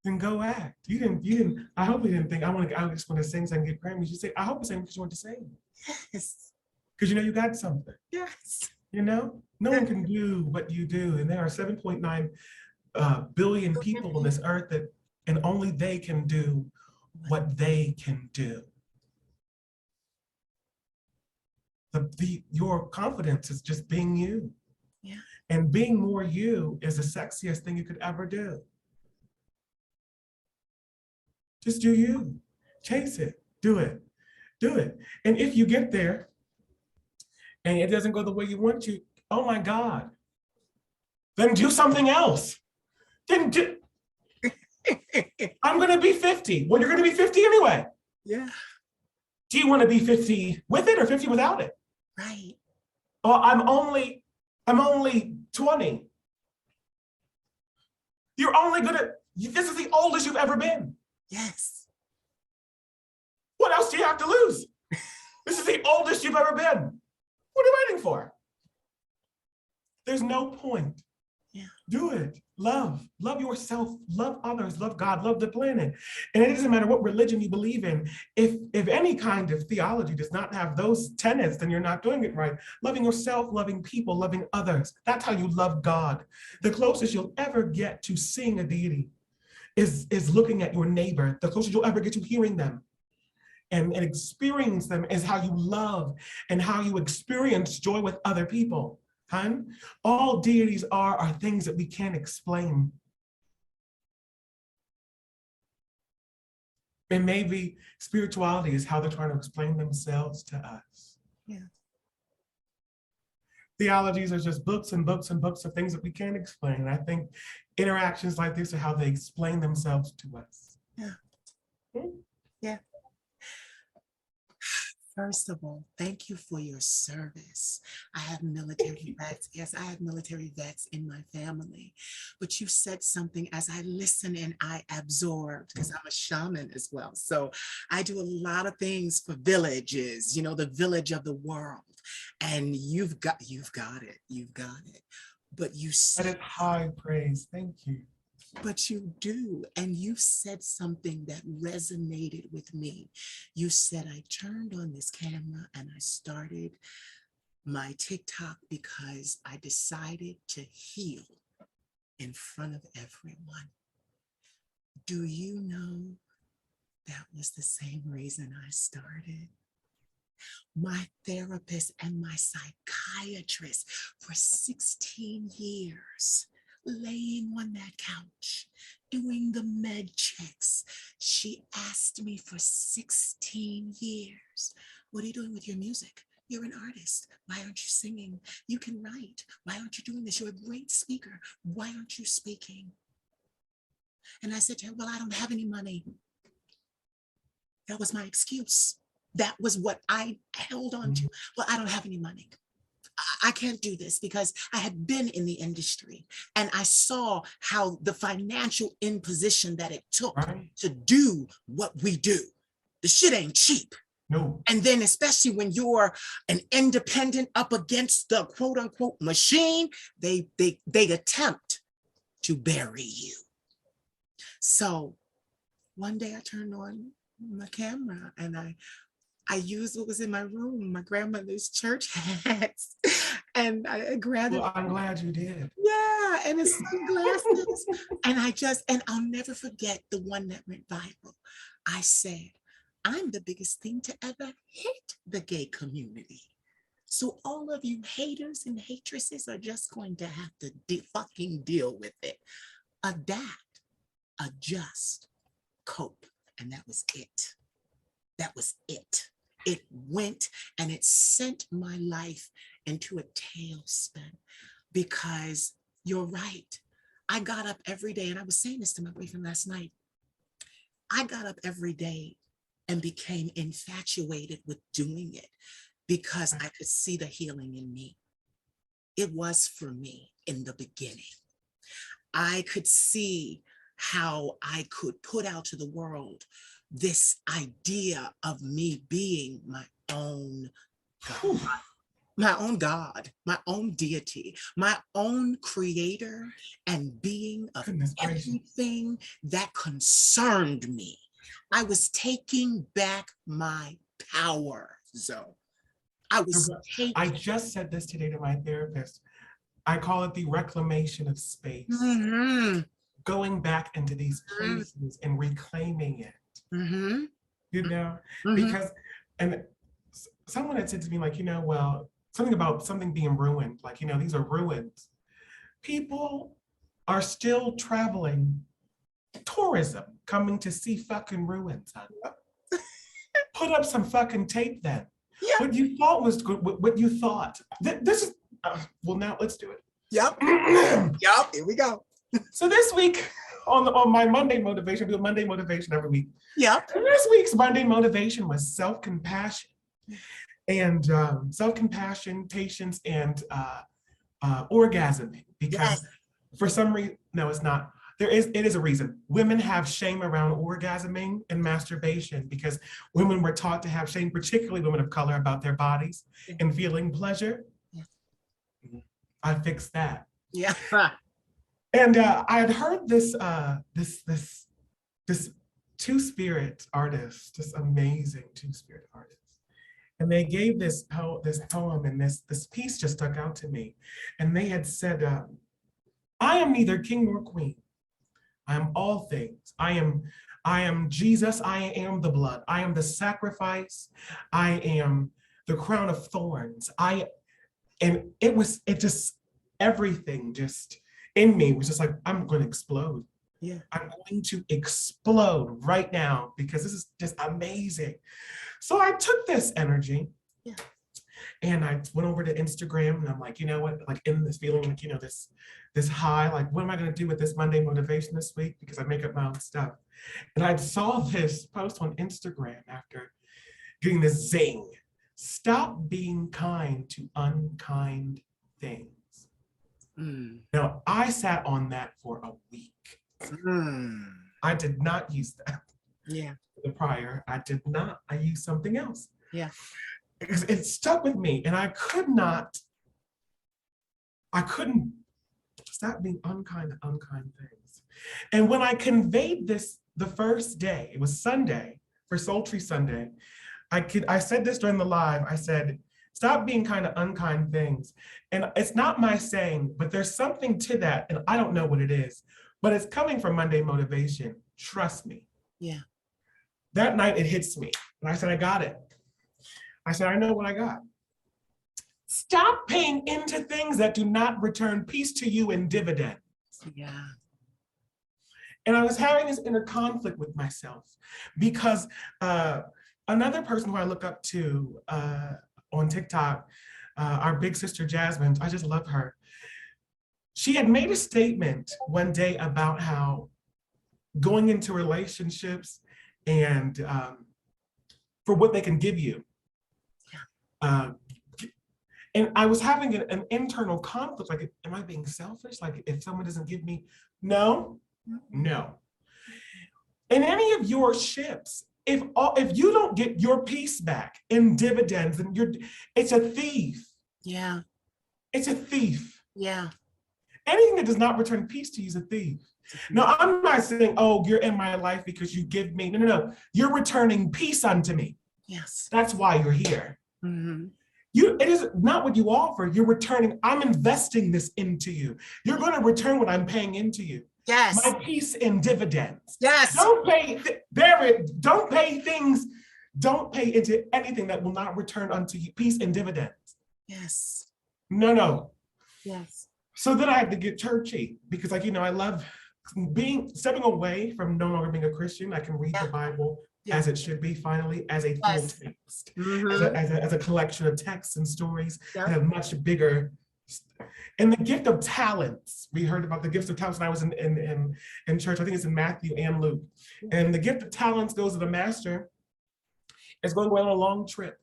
B: Then go act. You didn't, I hope you didn't think I just want to sing so I can get Grammys. You say, I hope you sing because you want to sing. Yes. Because you got something. Yes. No one can do what you do. And there are 7.9 billion people on this earth and only they can do what they can do. Your confidence is just being you. Yeah. And being more you is the sexiest thing you could ever do. Just do you. Chase it. Do it. Do it. And if you get there and it doesn't go the way you want to, oh my God, then do something else. Then I'm going to be 50. Well, you're going to be 50 anyway. Yeah. Do you want to be 50 with it or 50 without it? Right. Well, I'm only 20. You're only this is the oldest you've ever been. Yes. What else do you have to lose? This is the oldest you've ever been. What are you waiting for? There's no point. Yeah. Do it. Love yourself, love others, love God, love the planet. And it doesn't matter what religion you believe in. If any kind of theology does not have those tenets, then you're not doing it right. Loving yourself, loving people, loving others. That's how you love God. The closest you'll ever get to seeing a deity is looking at your neighbor. The closest you'll ever get to hearing them and experience them is how you love and how you experience joy with other people. Hun, all deities are things that we can't explain. And maybe spirituality is how they're trying to explain themselves to us. Yeah. Theologies are just books and books and books of things that we can't explain. And I think interactions like this are how they explain themselves to us. Yeah. Yeah. First of all, thank you for your service. I have military vets. Yes, I have military vets in my family. But you said something as I listened and I absorbed, because I'm a shaman as well. So I do a lot of things for villages, the village of the world. And you've got it. But you said, that is high praise. Thank you. But you do, and you said something that resonated with me. You said, I turned on this camera and I started my TikTok because I decided to heal in front of everyone.
A: Do you know that was the same reason I started? My therapist and my psychiatrist for 16 years, laying on that couch, doing the med checks. She asked me for 16 years, what are you doing with your music? You're an artist. Why aren't you singing? You can write. Why aren't you doing this? You're a great speaker. Why aren't you speaking? And I said to her, well, I don't have any money. That was my excuse. That was what I held on to. Well, I don't have any money. I can't do this because I had been in the industry and I saw how the financial imposition that it took to do what we do. The shit ain't cheap.
B: No.
A: And then especially when you're an independent up against the quote unquote machine, they attempt to bury you. So one day I turned on my camera and I used what was in my room, my grandmother's church hats, and I grabbed it.
B: Well, I'm glad you did.
A: Yeah, and it's sunglasses. And I'll never forget the one that went viral. I said, I'm the biggest thing to ever hit the gay community. So all of you haters and hatresses are just going to have to fucking deal with it. Adapt, adjust, cope. And that was it. That was it. It went and it sent my life into a tailspin because you're right. I got up every day, and I was saying this to my boyfriend last night. I got up every day and became infatuated with doing it because I could see the healing in me. It was for me in the beginning. I could see how I could put out to the world this idea of me being my own God, my own deity, my own creator and being of everything that concerned me. I was taking back my power zone.
B: I just said this today to my therapist. I call it the reclamation of space. Going back into these places and reclaiming it. You know, because, and someone had said to me, like, you know, well, something about something being ruined, like, you know, these are ruins. People are still traveling, tourism, coming to see fucking ruins. Put up some fucking tape then. Yeah. What you thought was good, what you thought. This is, well, now let's do it.
A: Yep. Yep, here we go.
B: So this week, on my Monday motivation, I do a Monday motivation every week.
A: Yep.
B: And this week's Monday motivation was self-compassion. And self-compassion, patience, and orgasming. Because for some reason, no, it's not. It is a reason. Women have shame around orgasming and masturbation because women were taught to have shame, particularly women of color, about their bodies and feeling pleasure. I fixed that.
A: Yeah.
B: And I had heard this two-spirit artist, this amazing two-spirit artist. And they gave this poem, and this piece just stuck out to me. And they had said, I am neither king nor queen. I am all things. I am Jesus. I am the blood. I am the sacrifice. I am the crown of thorns. Everything just in me was just like, I'm going to explode.
A: Yeah.
B: I'm going to explode right now because this is just amazing. So I took this energy and I went over to Instagram and I'm like, you know what, like in this feeling, like, you know, this high, like, what am I going to do with this Monday motivation this week? Because I make up my own stuff. And I saw this post on Instagram after getting this zing. Stop being kind to unkind things. Now, I sat on that for a week. I did not use that.
A: Yeah.
B: The prior, I did not. I used something else.
A: Yeah.
B: It stuck with me, and I couldn't stop being unkind to unkind things. And when I conveyed this the first day, it was Sunday, for Sultry Sunday, I said this during the live. I said, stop being kind of unkind things. And it's not my saying, but there's something to that, and I don't know what it is, but it's coming from Monday motivation. Trust me.
A: Yeah.
B: That night it hits me. And I said, I got it. I said, I know what I got. Stop paying into things that do not return peace to you in dividends.
A: Yeah.
B: And I was having this inner conflict with myself because another person who I look up to on TikTok, our big sister Jasmine, I just love her. She had made a statement one day about how going into relationships and for what they can give you. And I was having an internal conflict, like, am I being selfish? Like, if someone doesn't give me, no. In any of your ships, if you don't get your peace back in dividends, then it's a thief.
A: Yeah.
B: It's a thief.
A: Yeah.
B: Anything that does not return peace to you is a thief. No, I'm not saying, oh, you're in my life because you give me. No. You're returning peace unto me.
A: Yes.
B: That's why you're here.
A: Mm-hmm.
B: It is not what you offer. You're returning. I'm investing this into you. You're going to return what I'm paying into you.
A: Yes.
B: My peace in dividends.
A: Yes.
B: Don't pay things. Don't pay into anything that will not return unto you peace and dividends.
A: Yes.
B: No.
A: Yes.
B: So then I had to get churchy because, like, I love stepping away from no longer being a Christian. I can read the Bible as it should be, finally, as a full text, as a collection of texts and stories that have much bigger. And the gift of talents, we heard about the gifts of talents when I was in church. I think it's in Matthew and Luke. And the gift of talents goes to the master. It's going on a long trip.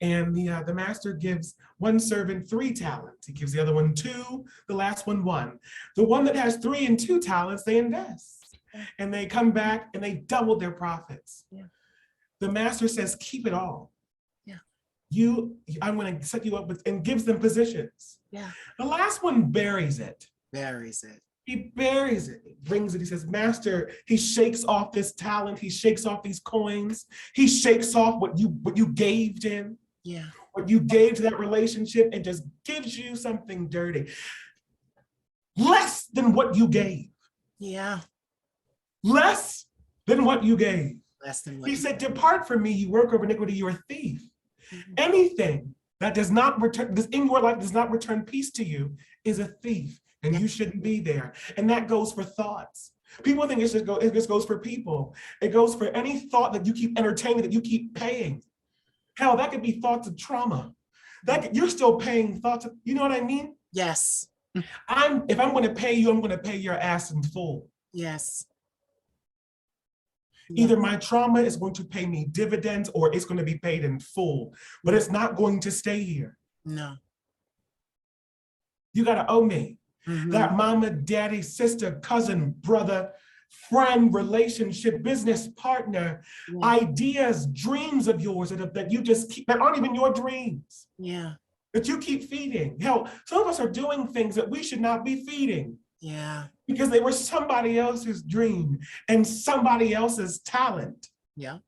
B: And the master gives one servant 3 talents. He gives the other one 2, the last one 1. The one that has 3 and 2 talents, they invest. And they come back and they double their profits. Yeah. The master says, keep it all. Yeah. I'm going to set you up with, and gives them positions. Yeah. The last one buries it. He buries it, he brings it. He says, master, he shakes off this talent. He shakes off these coins. He shakes off what you gave him. Yeah. What you gave to that relationship, and just gives you something dirty. Less than what you gave. Yeah. Less than what you gave. He said, depart from me, you worker of iniquity, you're a thief. Mm-hmm. Anything that does not return, this in your life does not return peace to you, is a thief, and you shouldn't be there. And that goes for thoughts. People think it just goes for people. It goes for any thought that you keep entertaining, that you keep paying. Hell, that could be thoughts of trauma. You're still paying thoughts of, you know what I mean? Yes. If I'm going to pay you, I'm going to pay your ass in full. Yes. Either my trauma is going to pay me dividends or it's going to be paid in full, but it's not going to stay here. No. You got to owe me. Mm-hmm. That mama, daddy, sister, cousin, brother, friend, relationship, business partner, ideas, dreams of yours that you just keep, that aren't even your dreams. Yeah. That you keep feeding. Hell, some of us are doing things that we should not be feeding. Yeah. Because they were somebody else's dream and somebody else's talent. Yeah.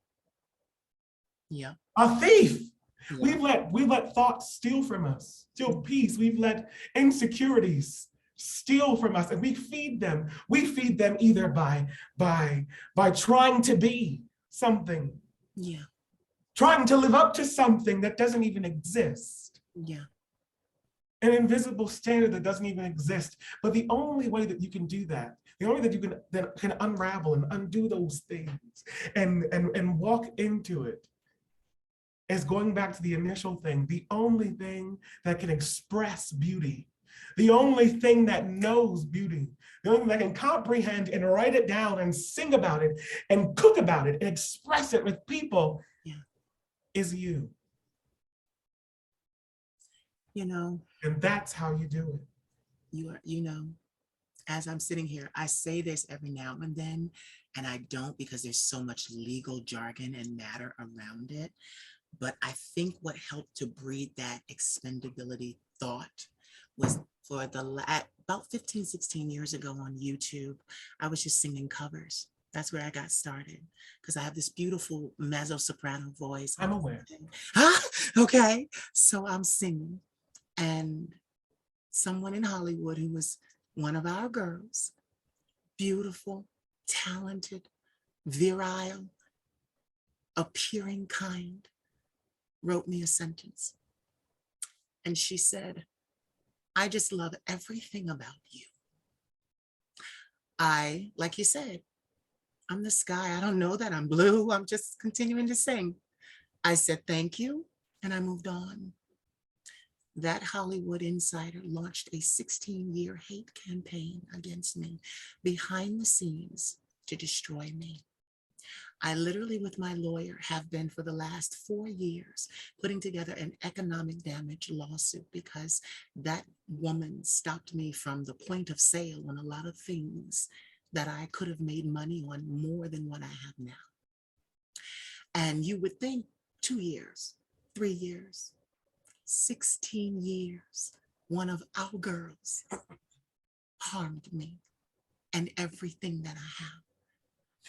B: Yeah. A thief. Yeah. We've let thoughts steal from us, steal peace. We've let insecurities steal from us, and we feed them. We feed them either by trying to be something. Yeah. Trying to live up to something that doesn't even exist. Yeah. An invisible standard that doesn't even exist. But the only way that you can do that, the only way that can unravel and undo those things and walk into it, is going back to the initial thing. The only thing that can express beauty, the only thing that knows beauty, the only thing that can comprehend and write it down and sing about it and cook about it and express it with people, is you. And that's how you do it.
A: As I'm sitting here, I say this every now and then, and I don't, because there's so much legal jargon and matter around it. But I think what helped to breed that expendability thought was for about 15, 16 years ago on YouTube, I was just singing covers. That's where I got started, because I have this beautiful mezzo soprano voice.
B: I'm aware.
A: Okay, so I'm singing, and someone in Hollywood who was one of our girls, beautiful, talented, virile, appearing kind, wrote me a sentence. And she said, I just love everything about you. Like you said, I'm the sky. I don't know that I'm blue. I'm just continuing to sing. I said, thank you. And I moved on. That Hollywood insider launched a 16-year hate campaign against me behind the scenes to destroy me. I literally, with my lawyer, have been for the last 4 years putting together an economic damage lawsuit because that woman stopped me from the point of sale on a lot of things that I could have made money on more than what I have now. And you would think 2 years, 3 years, 16 years, one of our girls harmed me and everything that I have.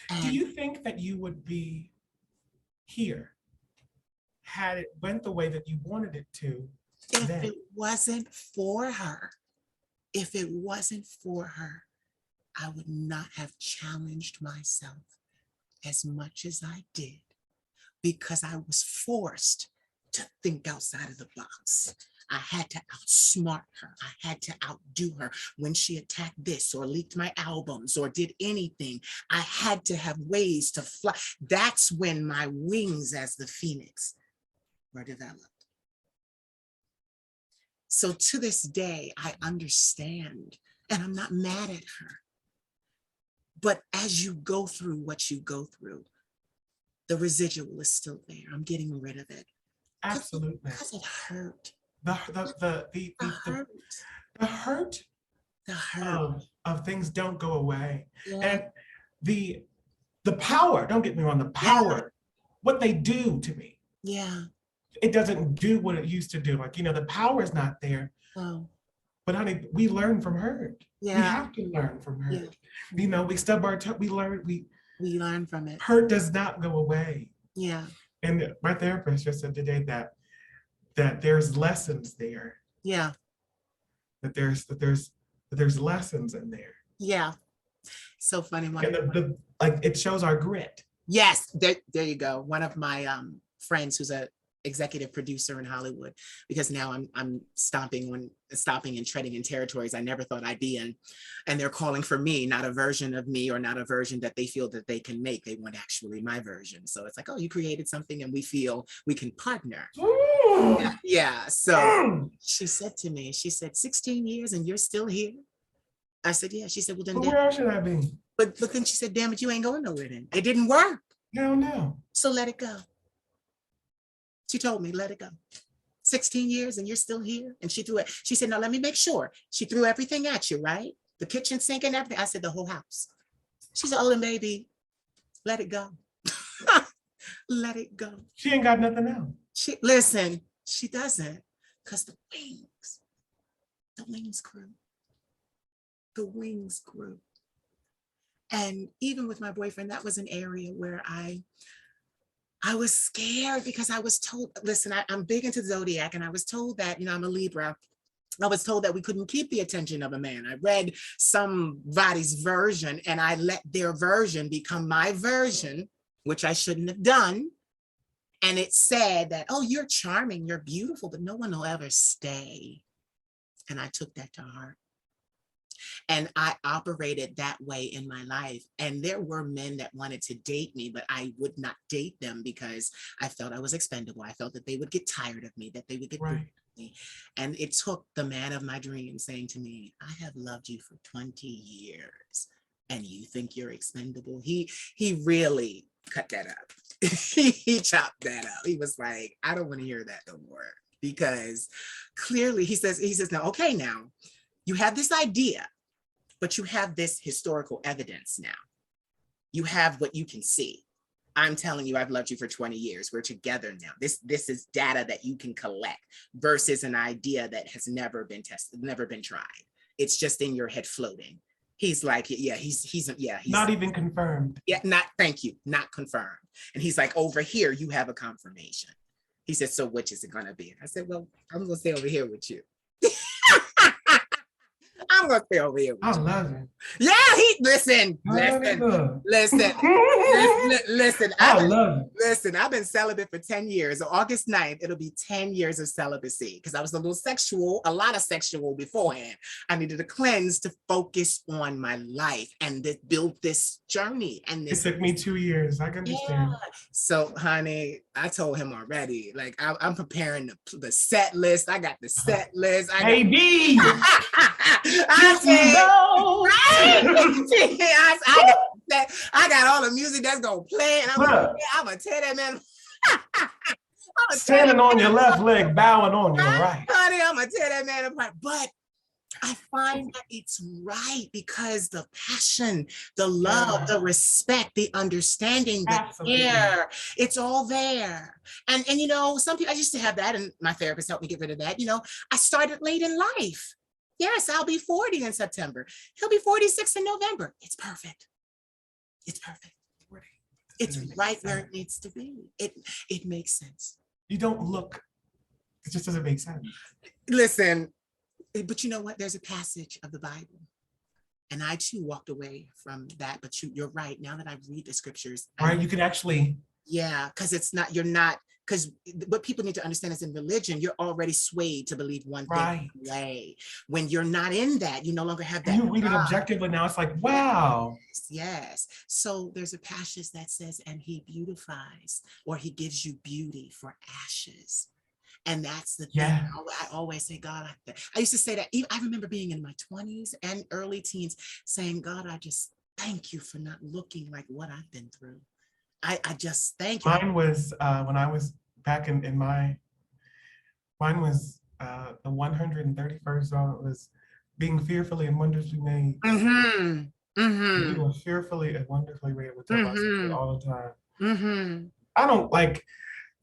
B: Do
A: And
B: you think that you would be here had it went the way that you wanted it to
A: if
B: then?
A: it wasn't for her, if it wasn't for her, I would not have challenged myself as much as I did because I was forced to think outside of the box. I had to outsmart her. I had to outdo her. When she attacked this or leaked my albums or did anything, I had to have ways to fly. That's when my wings as the phoenix were developed. So to this day, I understand and I'm not mad at her. But as you go through what you go through, the residual is still there. I'm getting rid of it.
B: Absolutely.
A: Because it hurt.
B: The
A: hurt.
B: hurt
A: The hurt.
B: of things don't go away.
A: Yeah.
B: And the power, don't get me wrong, the power, what they do to me.
A: Yeah.
B: It doesn't do what it used to do. Like, the power is not there.
A: Oh.
B: But honey, we learn from hurt.
A: Yeah.
B: We have to learn from hurt.
A: Yeah.
B: We stub our toe, we
A: learn from it.
B: Hurt does not go away.
A: Yeah.
B: And my therapist just said today that there's lessons there.
A: Yeah.
B: That there's lessons in there.
A: Yeah. So funny.
B: And it shows our grit.
A: Yes, there you go. One of my friends who's a executive producer in Hollywood, because now I'm stopping and treading in territories I never thought I'd be in. And they're calling for me, not a version of me or not a version that they feel that they can make. They want actually my version. So it's like, oh, you created something and we feel we can partner. Yeah. So she said to me, she said, 16 years and you're still here? I said, yeah. She said, well, then
B: where else should I be?
A: But then she said, damn it, you ain't going nowhere then. It didn't work.
B: No.
A: So let it go. She told me, let it go. 16 years and you're still here? And she threw it. She said, no, let me make sure. She threw everything at you, right? The kitchen sink and everything. I said, the whole house. She said, oh, then baby, let it go. Let it go.
B: She ain't got nothing else.
A: Listen, she doesn't. Because the wings grew. The wings grew. And even with my boyfriend, that was an area where I was scared because I was told, listen, I'm big into Zodiac and I was told that, I'm a Libra. I was told that we couldn't keep the attention of a man. I read somebody's version and I let their version become my version, which I shouldn't have done. And it said that, oh, you're charming, you're beautiful, but no one will ever stay. And I took that to heart. And I operated that way in my life. And there were men that wanted to date me, but I would not date them because I felt I was expendable. I felt that they would get tired of me, that they would get bored of me. And it took the man of my dreams saying to me, I have loved you for 20 years and you think you're expendable. He really cut that up. He chopped that up. He was like, I don't want to hear that no more. Because clearly he says, now, you have this idea, but you have this historical evidence now. You have what you can see. I'm telling you, I've loved you for 20 years. We're together now. This is data that you can collect versus an idea that has never been tested, never been tried. It's just in your head floating. He's like, he's
B: not even confirmed.
A: Yeah, thank you, not confirmed. And he's like, over here, you have a confirmation. He said, so which is it gonna be? I said, well, I'm gonna stay over here with you. I'm gonna stay over here with
B: I
A: you.
B: love it.
A: Yeah, listen.
B: I love it.
A: Listen, I've been celibate for 10 years. On August 9th, it'll be 10 years of celibacy because I was a lot of sexual beforehand. I needed to cleanse to focus on my life and build this journey. And
B: It took me 2 years. I can understand.
A: yeah. So, honey, I told him already. Like, I'm preparing the set list. I got the set list.
B: Baby,
A: I got all the music that's gonna play, and I'm gonna tell that man.
B: Standing on your left leg, bowing on your right.
A: Honey, I'm gonna tear that man apart. But I find that it's right because the passion, the love, the respect, the understanding, the care, it's all there. And you know, some people, I used to have that, and my therapist helped me get rid of that. You know, I started late in life. Yes, I'll be 40 in September. He'll be 46 in November. It's perfect. It's perfect. It's right where it needs to be. It makes sense.
B: You don't look, it just doesn't make sense.
A: Listen, but you know what? There's a passage of the Bible. And I too walked away from that. But you're right. Now that I read the scriptures.
B: Right, you can actually.
A: Yeah, because because what people need to understand is in religion, you're already swayed to believe one thing way. When you're not in that, you no longer have that.
B: You read it objectively now, it's like, wow.
A: Yes. So there's a passage that says, and he beautifies, or he gives you beauty for ashes. And that's the thing.
B: Yeah.
A: I always say, God, I used to say that. I remember being in my 20s and early teens saying, God, I just thank you for not looking like what I've been through. I just thank you.
B: Mine was when I was back in mine was the 131st song. It was being fearfully and wonderfully made. We were fearfully and wonderfully made. I would tell myself all the time. I don't like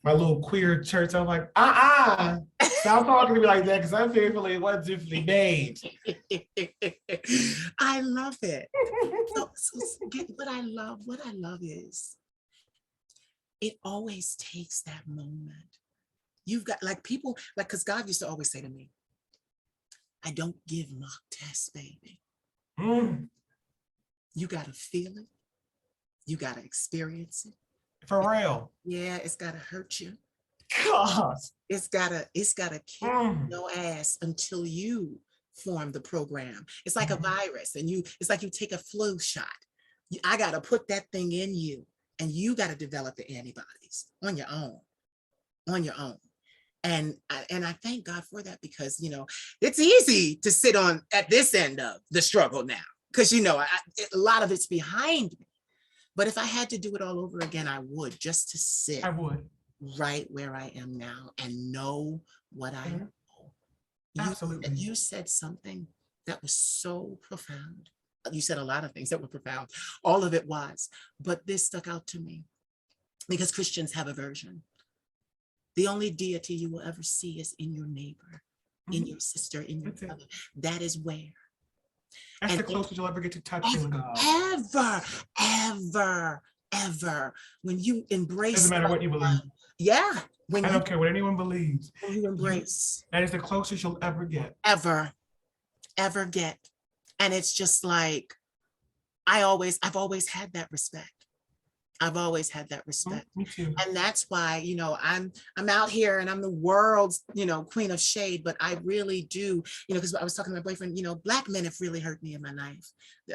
B: my little queer church. I'm like, stop talking to me like that because I'm fearfully and wonderfully made.
A: I love it. What I love is it always takes that moment. You've got like people, like, because God used to always say to me, I don't give mock tests, baby. You got to feel it. You got to experience it.
B: For real.
A: Yeah, it's got to hurt you.
B: God.
A: It's gotta kick your ass until you form the program. It's like a virus, and it's like you take a flu shot. I got to put that thing in you, and you got to develop the antibodies on your own. And I thank God for that, because, you know, it's easy to sit at this end of the struggle now, because, you know, a lot of it's behind me. But if I had to do it all over again, I would, just to sit right where I am now and know what I know.
B: Absolutely.
A: You said something that was so profound. You said a lot of things that were profound. All of it was, but this stuck out to me because Christians have aversion. The only deity you will ever see is in your neighbor, in your sister, in your brother. That is where.
B: That's the closest you'll ever get to touching God.
A: Ever. When you embrace.
B: Doesn't matter what you believe.
A: Yeah.
B: I don't care what anyone believes.
A: When you embrace.
B: That is the closest you'll ever get.
A: Ever get. And it's just like, I've always had that respect.
B: Me too.
A: And that's why, you know, I'm out here and I'm the world's, you know, queen of shade, but I really do, you know, because I was talking to my boyfriend, you know, Black men have really hurt me in my life.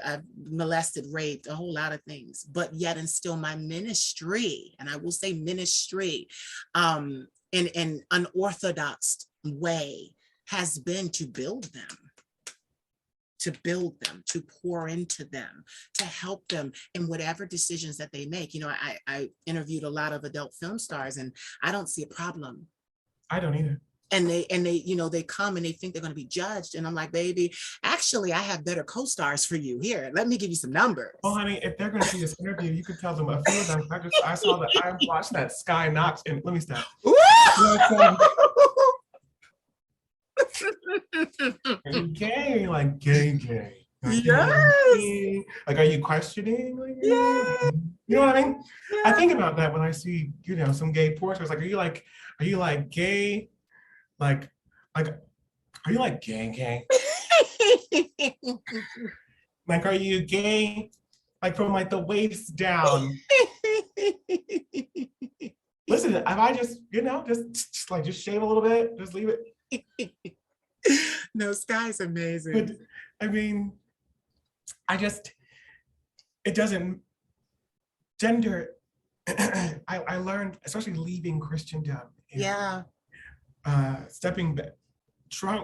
A: I've molested, raped, a whole lot of things, but yet and still my ministry, and I will say ministry, in an unorthodox way, has been to build them, to pour into them, to help them in whatever decisions that they make. You know, I interviewed a lot of adult film stars, and I don't see a problem.
B: I don't either.
A: And they, you know, they come and they think they're going to be judged. And I'm like, baby, actually, I have better co-stars for you. Here, let me give you some numbers.
B: Well, honey, if they're going to see this interview, you could tell them a few of them. I watched that Sky Knox, and let me stop. Gay, like gay.
A: Yes.
B: Like, are you questioning? Like,
A: yeah.
B: You know what I mean? Yeah. I think about that when I see, you know, some gay porn stars. Like, are you like gay? Like, are you like gang? Like, are you gay? Like from like the waist down. Listen, if I just, just shave a little bit, just leave it.
A: No, Sky's amazing.
B: But I mean, it doesn't, gender, I learned, especially leaving Christendom.
A: Yeah.
B: Stepping back,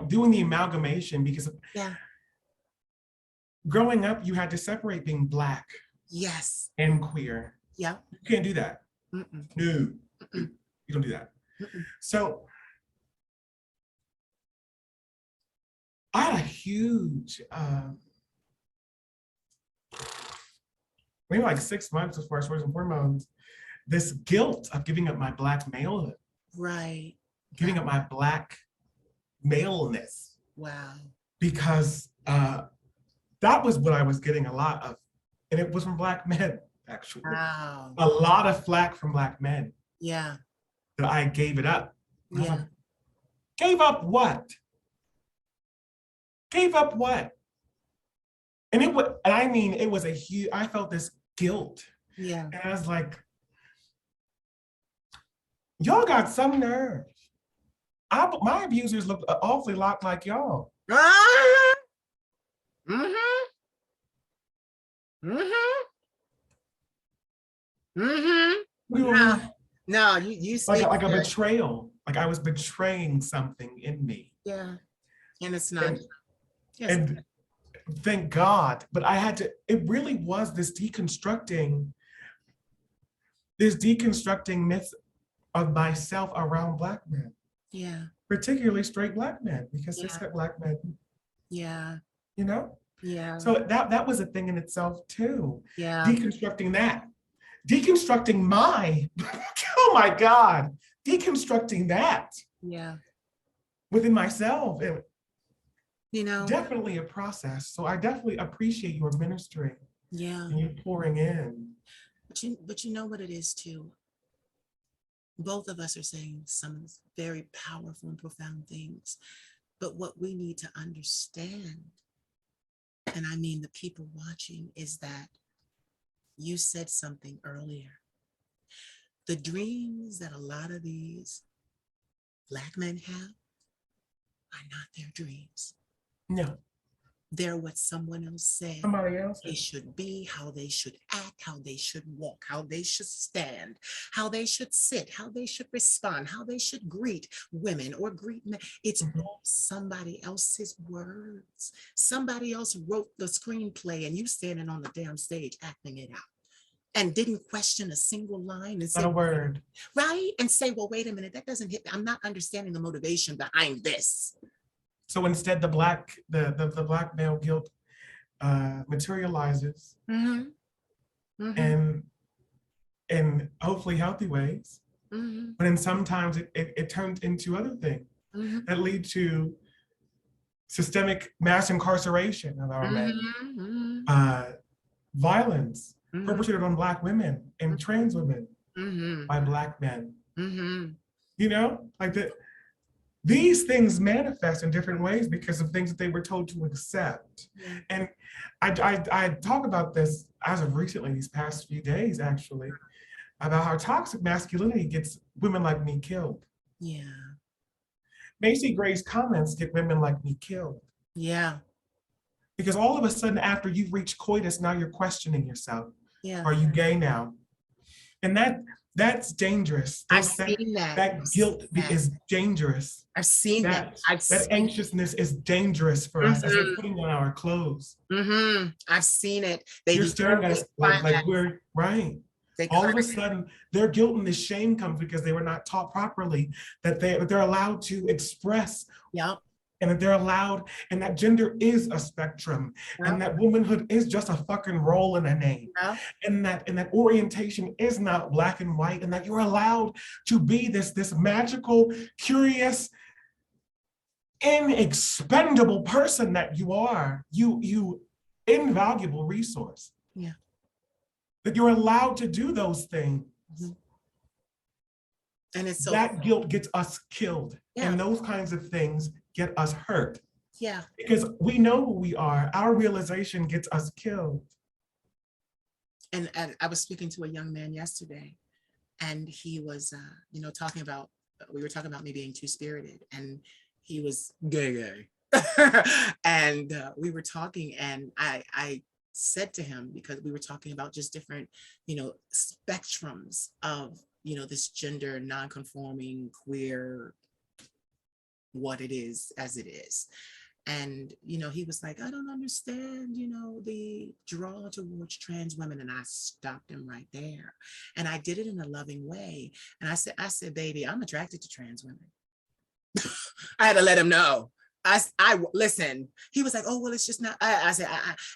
B: doing the amalgamation, because
A: Yeah.
B: growing up, you had to separate being Black
A: Yes.
B: and queer.
A: Yeah.
B: You can't do that.
A: Mm-mm.
B: No,
A: Mm-mm.
B: you don't do that.
A: Mm-mm.
B: So I had a huge, maybe like 6 months before I started hormones, this guilt of giving up my Black malehood,
A: Right.
B: giving up my Black maleness,
A: Wow.
B: because that was what I was getting a lot of. And it was from Black men, actually.
A: Wow.
B: A lot of flack from Black men
A: Yeah.
B: that I gave it up. And I was
A: Yeah.
B: like, gave up what? Gave up what? And it was a huge, I felt this guilt.
A: Yeah.
B: And I was like, y'all got some nerve. My abusers looked awfully lot like y'all.
A: Ah! Mm-hmm. Mm-hmm. Mm-hmm. No, no, you speak
B: like a
A: good.
B: betrayal. Like I was betraying something in me.
A: Yeah. And it's not.
B: And thank God, but it really was this deconstructing myths of myself around Black men.
A: Yeah.
B: Particularly straight Black men, because
A: Yeah.
B: cis Black men,
A: Yeah.
B: you know?
A: Yeah.
B: So that was a thing in itself too.
A: Yeah.
B: Deconstructing that. Deconstructing oh my God, deconstructing that
A: Yeah.
B: within myself. And
A: You know.
B: definitely a process. So I definitely appreciate your ministry.
A: Yeah.
B: And you pouring in.
A: But you know what it is too? Both of us are saying some very powerful and profound things. But what we need to understand, and I mean the people watching, is that you said something earlier. The dreams that a lot of these Black men have are not their dreams.
B: No.
A: They're what someone else said
B: Somebody else.
A: They should be, how they should act, how they should walk, how they should stand, how they should sit, how they should respond, how they should greet women or greet men. It's all somebody else's words. Somebody else wrote the screenplay and you standing on the damn stage acting it out and didn't question a single line and say,
B: not a word.
A: Right? And say, well, wait a minute, that doesn't hit me. I'm not understanding the motivation behind this.
B: So instead, the Black male guilt materializes in hopefully healthy ways, but then sometimes it turns into other things that lead to systemic mass incarceration of our men, violence perpetrated on Black women and trans women by Black men. You know, like these things manifest in different ways because of things that they were told to accept. And I talk about this as of recently, these past few days, actually, about how toxic masculinity gets women like me killed.
A: Yeah.
B: Macy Gray's comments get women like me killed.
A: Yeah.
B: Because all of a sudden, after you've reached coitus, now you're questioning yourself.
A: Yeah.
B: Are you gay now? And that's dangerous.
A: I've seen that.
B: That guilt is dangerous.
A: I've seen that.
B: That anxiousness is dangerous for us as we're putting on our clothes.
A: I've seen it.
B: You're staring at us like we're right. All of a sudden, their guilt and the shame comes because they were not taught properly that they're allowed to express.
A: Yep.
B: And that they're allowed, and that gender is a spectrum, and that womanhood is just a fucking role in a name, and that orientation is not Black and white, and that you're allowed to be this magical, curious, inexpendable person that you are, you invaluable resource.
A: Yeah.
B: That you're allowed to do those things.
A: And it's so
B: that guilt gets us killed, and those kinds of things get us hurt.
A: Yeah.
B: Because we know who we are. Our realization gets us killed.
A: And I was speaking to a young man yesterday, and he was, talking about, we were talking about me being too spirited, and he was gay. And we were talking, and I said to him, because we were talking about just different, spectrums of, this gender non-conforming, queer, what it is as it is. And he was like, I don't understand, the draw towards trans women. And I stopped him right there, and I did it in a loving way. And I said, baby, I'm attracted to trans women. I had to let him know. I listen. He was like, oh well, it's just not. I said,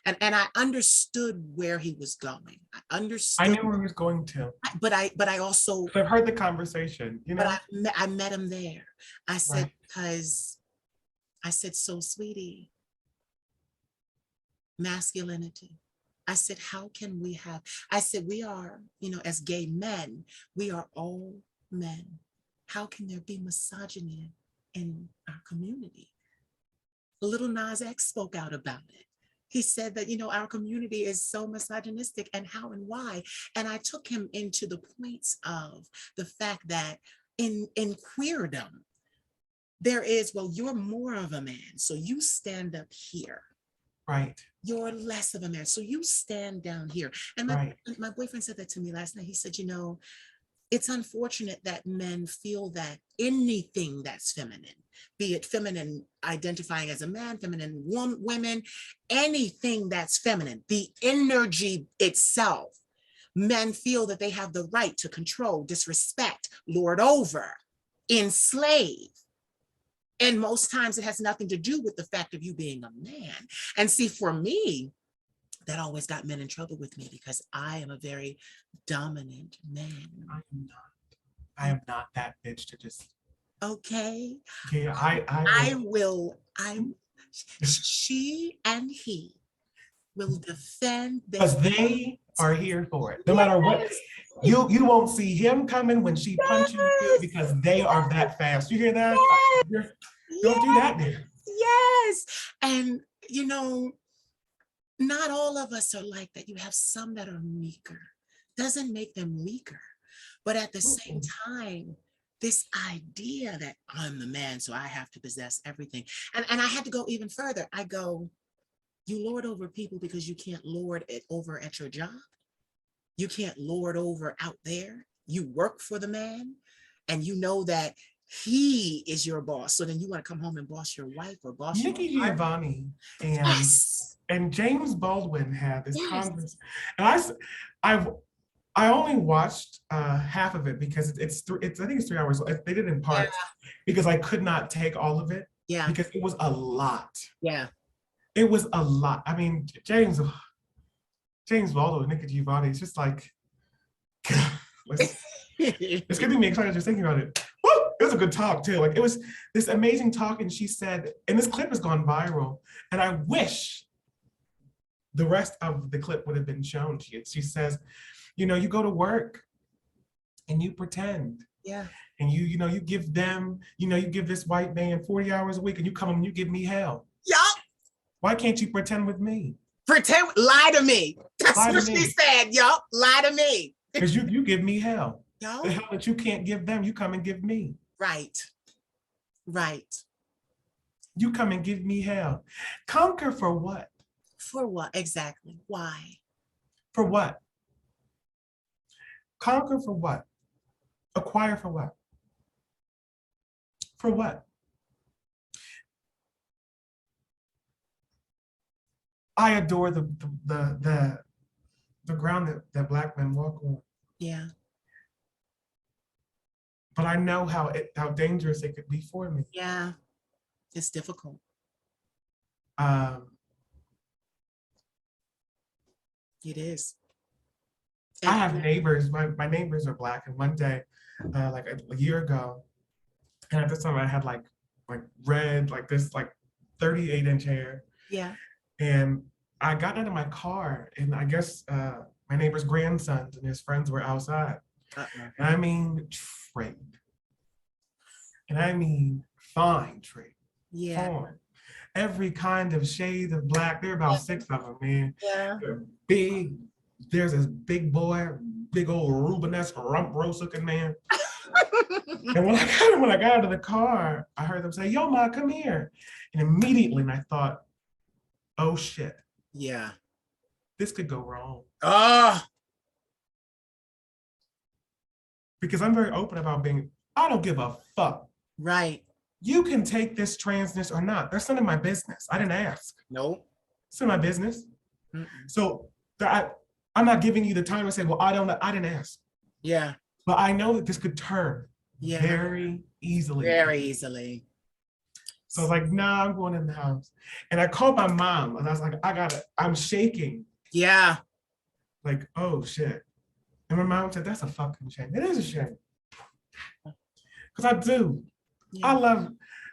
A: and I understood where he was going. I
B: I
A: understood,
B: knew where he was going to.
A: but I also,
B: I've heard the conversation, you
A: but
B: know?
A: I met him there. I said,
B: Right.
A: because I said, so sweetie, masculinity. I said, how can we have, I said, we are, as gay men, we are all men. How can there be misogyny in our community? Little Nas X spoke out about it. He said that, our community is so misogynistic, and how and why. And I took him into the points of the fact that in queerdom, there is, well, you're more of a man, so you stand up here.
B: Right.
A: You're less of a man, so you stand down here. And
B: Right.
A: my boyfriend said that to me last night. He said, it's unfortunate that men feel that anything that's feminine, be it feminine identifying as a man, feminine women, anything that's feminine, the energy itself, men feel that they have the right to control, disrespect, lord over, enslave. And most times it has nothing to do with the fact of you being a man. And see, for me, that always got men in trouble with me, because I am a very dominant man.
B: I am not that bitch to just.
A: Okay.
B: Yeah, I
A: I
B: will.
A: will, she and he will defend their
B: Because they are here for it. No matter what,
A: yes,
B: you won't see him coming when she punches you
A: yes,
B: because they are that fast. You hear that?
A: yes,
B: Don't do
A: yes,
B: that there.
A: yes. And not all of us are like that. You have some that are meeker. Doesn't make them weaker. But at the same time, this idea that I'm the man, so I have to possess everything. And I had to go even further. I go, you lord over people because you can't lord it over at your job. You can't lord over out there. You work for the man, and you know that he is your boss. So then you want to come home and boss your wife or boss your
B: Nikki
A: partner.
B: Giovanni and
A: Yes.
B: James Baldwin had this
A: Yes.
B: congress, and I I only watched half of it because it's I think it's 3 hours. They did it in
A: Yeah.
B: parts because I could not take all of it
A: Yeah.
B: because it was a lot.
A: Yeah.
B: It was a lot. I mean, James Baldwin, Nikki Giovanni, it's just like, it's getting me excited just thinking about it. Woo! It was a good talk too. Like it was this amazing talk, and she said, and this clip has gone viral, and I wish the rest of the clip would have been shown to you. She says, you go to work and you pretend.
A: Yeah.
B: And you give them, you give this white man 40 hours a week, and you come and you give me hell.
A: Yup.
B: Why can't you pretend with me?
A: Pretend, lie to me. That's
B: Lie to
A: what she
B: me.
A: said. Yup. Lie to me.
B: Because you give me hell. The
A: Yup.
B: hell that you can't give them, you come and give me.
A: Right. Right.
B: You come and give me hell. Conquer for what?
A: For what? Exactly. Why?
B: For what? Conquer for what? Acquire for what? For what? I adore the ground that Black men walk on.
A: Yeah.
B: But I know how dangerous it could be for me.
A: Yeah. It's difficult.
B: Um,
A: It is.
B: I have neighbors. My neighbors are Black, and one day, like a year ago, and at this time I had like red, like this, like 38-inch hair.
A: Yeah.
B: And I got out of my car, and I guess my neighbor's grandsons and his friends were outside.
A: Uh-uh.
B: And I mean trade. And I mean fine trade.
A: Yeah.
B: Fine. every kind of shade of black. There are about 6 of them, man.
A: Yeah.
B: They're big. There's this big boy, big old Rubenesque rump roast looking man. And when I got out of the car, I heard them say, "Yo, Ma, come here." And immediately I thought, oh shit,
A: Yeah.
B: this could go wrong.
A: Oh,
B: Because I'm very open about being, I don't give a fuck.
A: right.
B: You can take this transness or not. That's none of my business. I didn't ask.
A: Nope.
B: It's none of my business.
A: Mm-mm.
B: So I'm not giving you the time to say, well, I didn't ask.
A: Yeah.
B: But I know that this could turn very easily.
A: Very easily.
B: So I was like, nah, I'm going in the house. And I called my mom and I was like, I'm shaking.
A: Yeah.
B: Like, oh shit. And my mom said, that's a fucking shame. It is a shame. Because I do.
A: Yeah.
B: I love,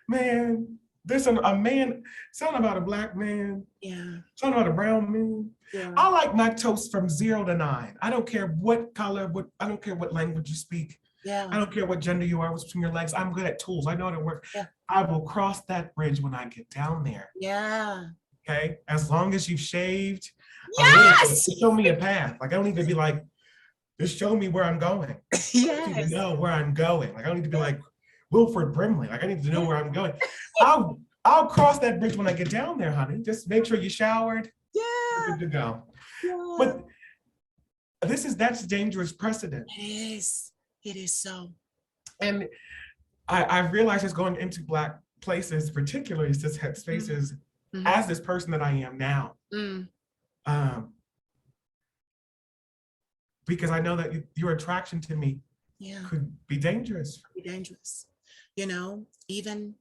B: man, there's a man, something about a black man,
A: Yeah.
B: something about a brown man.
A: Yeah.
B: I like lactose from 0 to 9. I don't care what color, I don't care what language you speak.
A: Yeah.
B: I don't care what gender you are, what's between your legs. I'm good at tools. I know how to work.
A: Yeah.
B: I will cross that bridge when I get down there.
A: Yeah.
B: Okay. As long as you've shaved a
A: Yes!
B: little bit, to show me a path. Like I don't need to be like, just show me where I'm going. I need to know where I'm going. Like I don't need to be like Wilford Brimley. Like I need to know where I'm going. I'll cross that bridge when I get down there, honey. Just make sure you showered.
A: Yeah.
B: You're good to go.
A: Yeah.
B: But that's dangerous precedent.
A: It is. It is so.
B: And I've realized just going into Black places, particularly cishet spaces, as this person that I am now. Because I know that your attraction to me could be dangerous.
A: Be dangerous. You know, even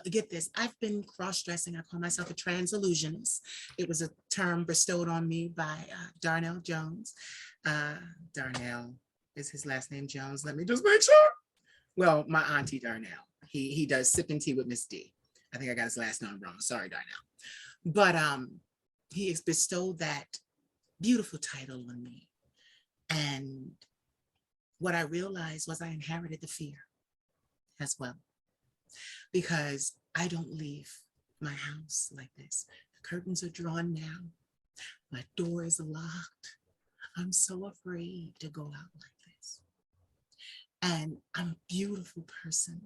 A: get this. I've been cross-dressing. I call myself a trans illusionist. It was a term bestowed on me by Darnell Jones. Darnell is his last name, Jones. Let me just make sure. Well, my auntie Darnell. He does Sipping Tea with Miss D. I think I got his last name wrong. Sorry, Darnell. But he has bestowed that beautiful title on me. And what I realized was I inherited the fear as well. Because I don't leave my house like this. The curtains are drawn now. My door is locked. I'm so afraid to go out like this. And I'm a beautiful person.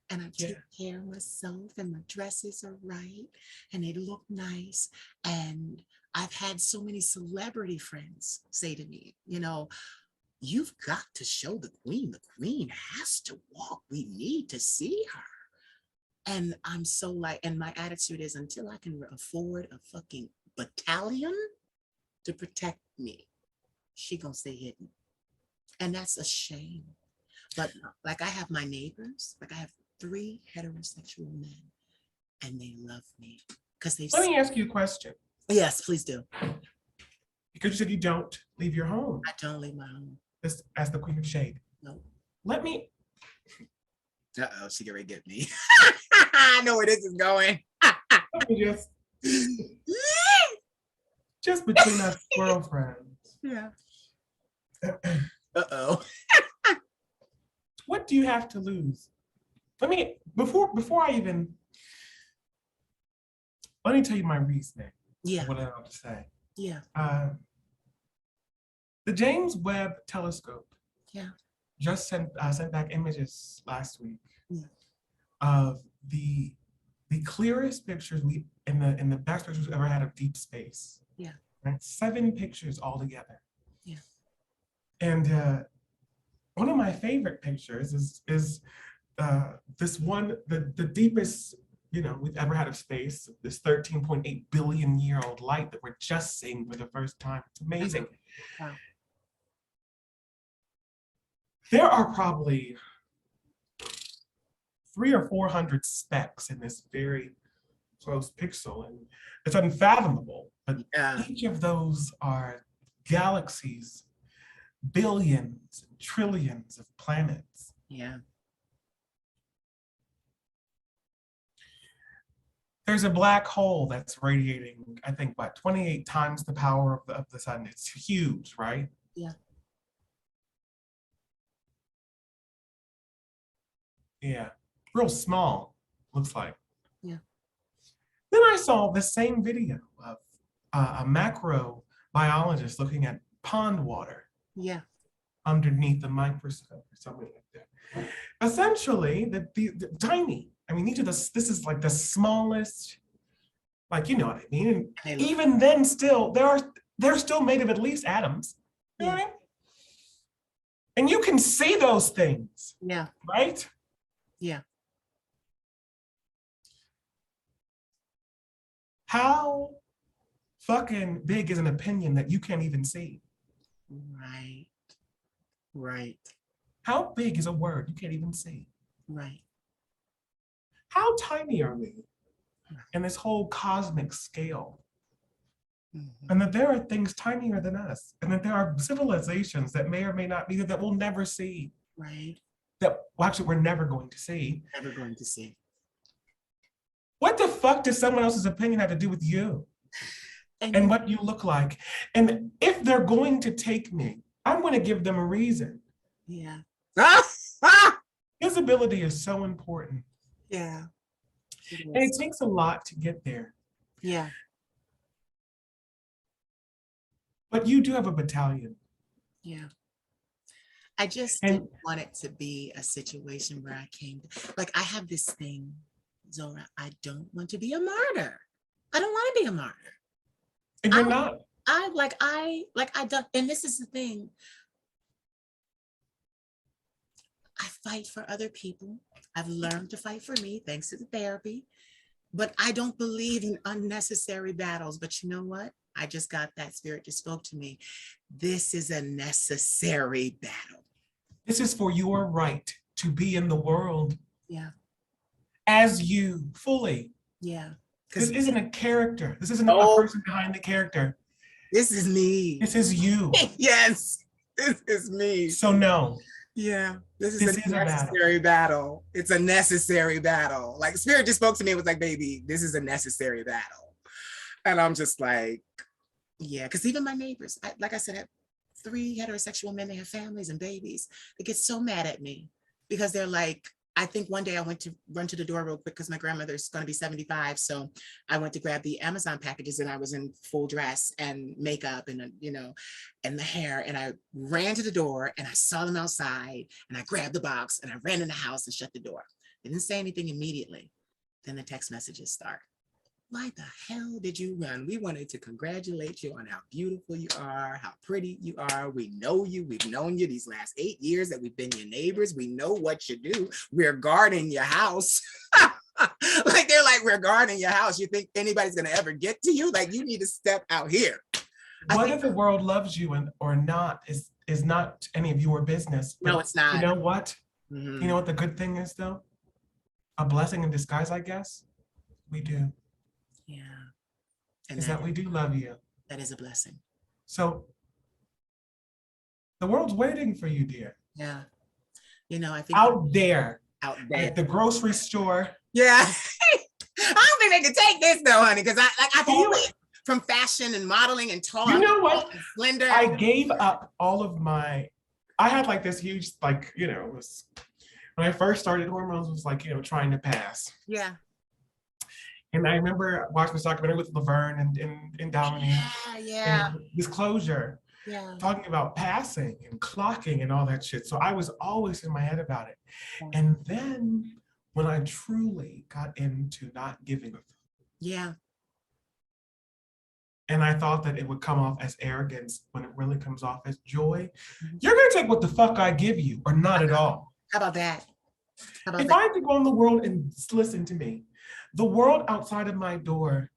A: And I take care of myself and my dresses are right and they look nice. And I've had so many celebrity friends say to me, you know, you've got to show the queen. The queen has to walk. We need to see her. And I'm so like, and my attitude is until I can afford a fucking battalion to protect me, she gonna stay hidden. And that's a shame. But like I have my neighbors, like I have 3 heterosexual men and they love me because they've
B: Let me ask you a question.
A: Yes, please do.
B: Because you said you don't leave your home.
A: I don't leave my home.
B: As the Queen of Shade.
A: No.
B: Let me.
A: Uh-oh, she can get me. I know where this is going.
B: Let me just between us squirrel friends.
A: Yeah. Uh-oh.
B: What do you have to lose? Let me before I even let me tell you my reasoning.
A: Yeah.
B: What I have to say.
A: Yeah.
B: The James Webb Telescope.
A: Yeah.
B: Just sent back images last week.
A: Yeah.
B: Of the clearest pictures in the best pictures we've ever had of deep space.
A: Yeah.
B: Right? 7 pictures altogether.
A: Yeah.
B: And one of my favorite pictures is this one, the deepest, we've ever had of space, this 13.8 billion year old light that we're just seeing for the first time. It's amazing.
A: Wow.
B: There are probably 300 or 400 specks in this very close pixel, and it's unfathomable. But each of those are galaxies, billions and trillions of planets.
A: Yeah.
B: There's a black hole that's radiating, I think, about 28 times the power of the sun. It's huge, right?
A: Yeah.
B: Yeah. Real small, looks like.
A: Yeah.
B: I saw the same video of a macro biologist looking at pond water
A: Yeah.
B: underneath the microscope or something like that. Essentially, the tiny. I mean, this is like the smallest, like, you know what I mean. And even then, still, they're still made of at least atoms. You know what I mean? And you can see those things.
A: Yeah.
B: Right?
A: Yeah.
B: How fucking big is an opinion that you can't even see?
A: Right. Right.
B: How big is a word you can't even see?
A: Right.
B: How tiny are we in this whole cosmic scale?
A: Mm-hmm.
B: And that there are things tinier than us, and that there are civilizations that may or may not be there that we'll never see.
A: Right.
B: That, well, actually, we're never going to see.
A: Never going to see.
B: What the fuck does someone else's opinion have to do with you? And what you look like? And if they're going to take me, I'm going to give them a reason.
A: Yeah.
B: Visibility is so important.
A: Yeah.
B: And it takes a lot to get there.
A: Yeah.
B: But you do have a battalion.
A: Yeah. I just didn't want it to be a situation where I came to, like, I have this thing, Zora, I don't want to be a martyr. I don't want to be a martyr.
B: And you're not.
A: I don't, and this is the thing. I fight for other people. I've learned to fight for me thanks to the therapy, but I don't believe in unnecessary battles. But you know what? I just got that spirit just spoke to me. This is a necessary battle.
B: This is for your right to be in the world.
A: Yeah.
B: As you fully.
A: Yeah.
B: This isn't a character. This isn't a person behind the character.
A: This is me.
B: This is you.
A: Yes. This is me.
B: So no.
A: Yeah. This is a necessary battle. It's a necessary battle. Like spirit just spoke to me. It was like, baby, this is a necessary battle. And I'm just like, yeah. Because even my neighbors, like I said, I have 3 heterosexual men. They have families and babies. They get so mad at me because they're like, I think one day I went to run to the door real quick because my grandmother's going to be 75. So I went to grab the Amazon packages and I was in full dress and makeup and, you know, and the hair. And I ran to the door and I saw them outside and I grabbed the box and I ran in the house and shut the door. They didn't say anything immediately. Then the text messages start. Why the hell did you run? We wanted to congratulate you on how beautiful you are, how pretty you are. We know you. We've known you these last 8 years that we've been your neighbors. We know what you do. We're guarding your house. Like they're like, we're guarding your house. You think anybody's going to ever get to you? Like you need to step out here.
B: Whether the world loves you or not is not any of your business.
A: No, it's not.
B: You know what?
A: Mm-hmm.
B: You know what the good thing is though? A blessing in disguise, I guess. We do.
A: Yeah. And
B: is that we do love you.
A: That is a blessing. So
B: the world's waiting for you, dear.
A: Yeah. You know, I think
B: out there. At the grocery store.
A: Yeah. I don't think they can take this though, honey, because I've always from fashion and modeling and tall.
B: You know what?
A: Slender.
B: I gave up all of my, I had like this huge, like, you know, it was when I first started hormones, was like, you know, trying to pass.
A: Yeah.
B: And I remember watching this documentary with Laverne and Dominique.
A: Yeah.
B: And Disclosure.
A: Yeah.
B: Talking about passing and clocking and all that shit. So I was always in my head about it. Yeah. And then when I truly got into not giving a fuck.
A: Yeah.
B: And I thought that it would come off as arrogance when it really comes off as joy. Mm-hmm. You're gonna take what the fuck I give you or not at all.
A: How about that?
B: If I could go in the world and listen to me, the world outside of my door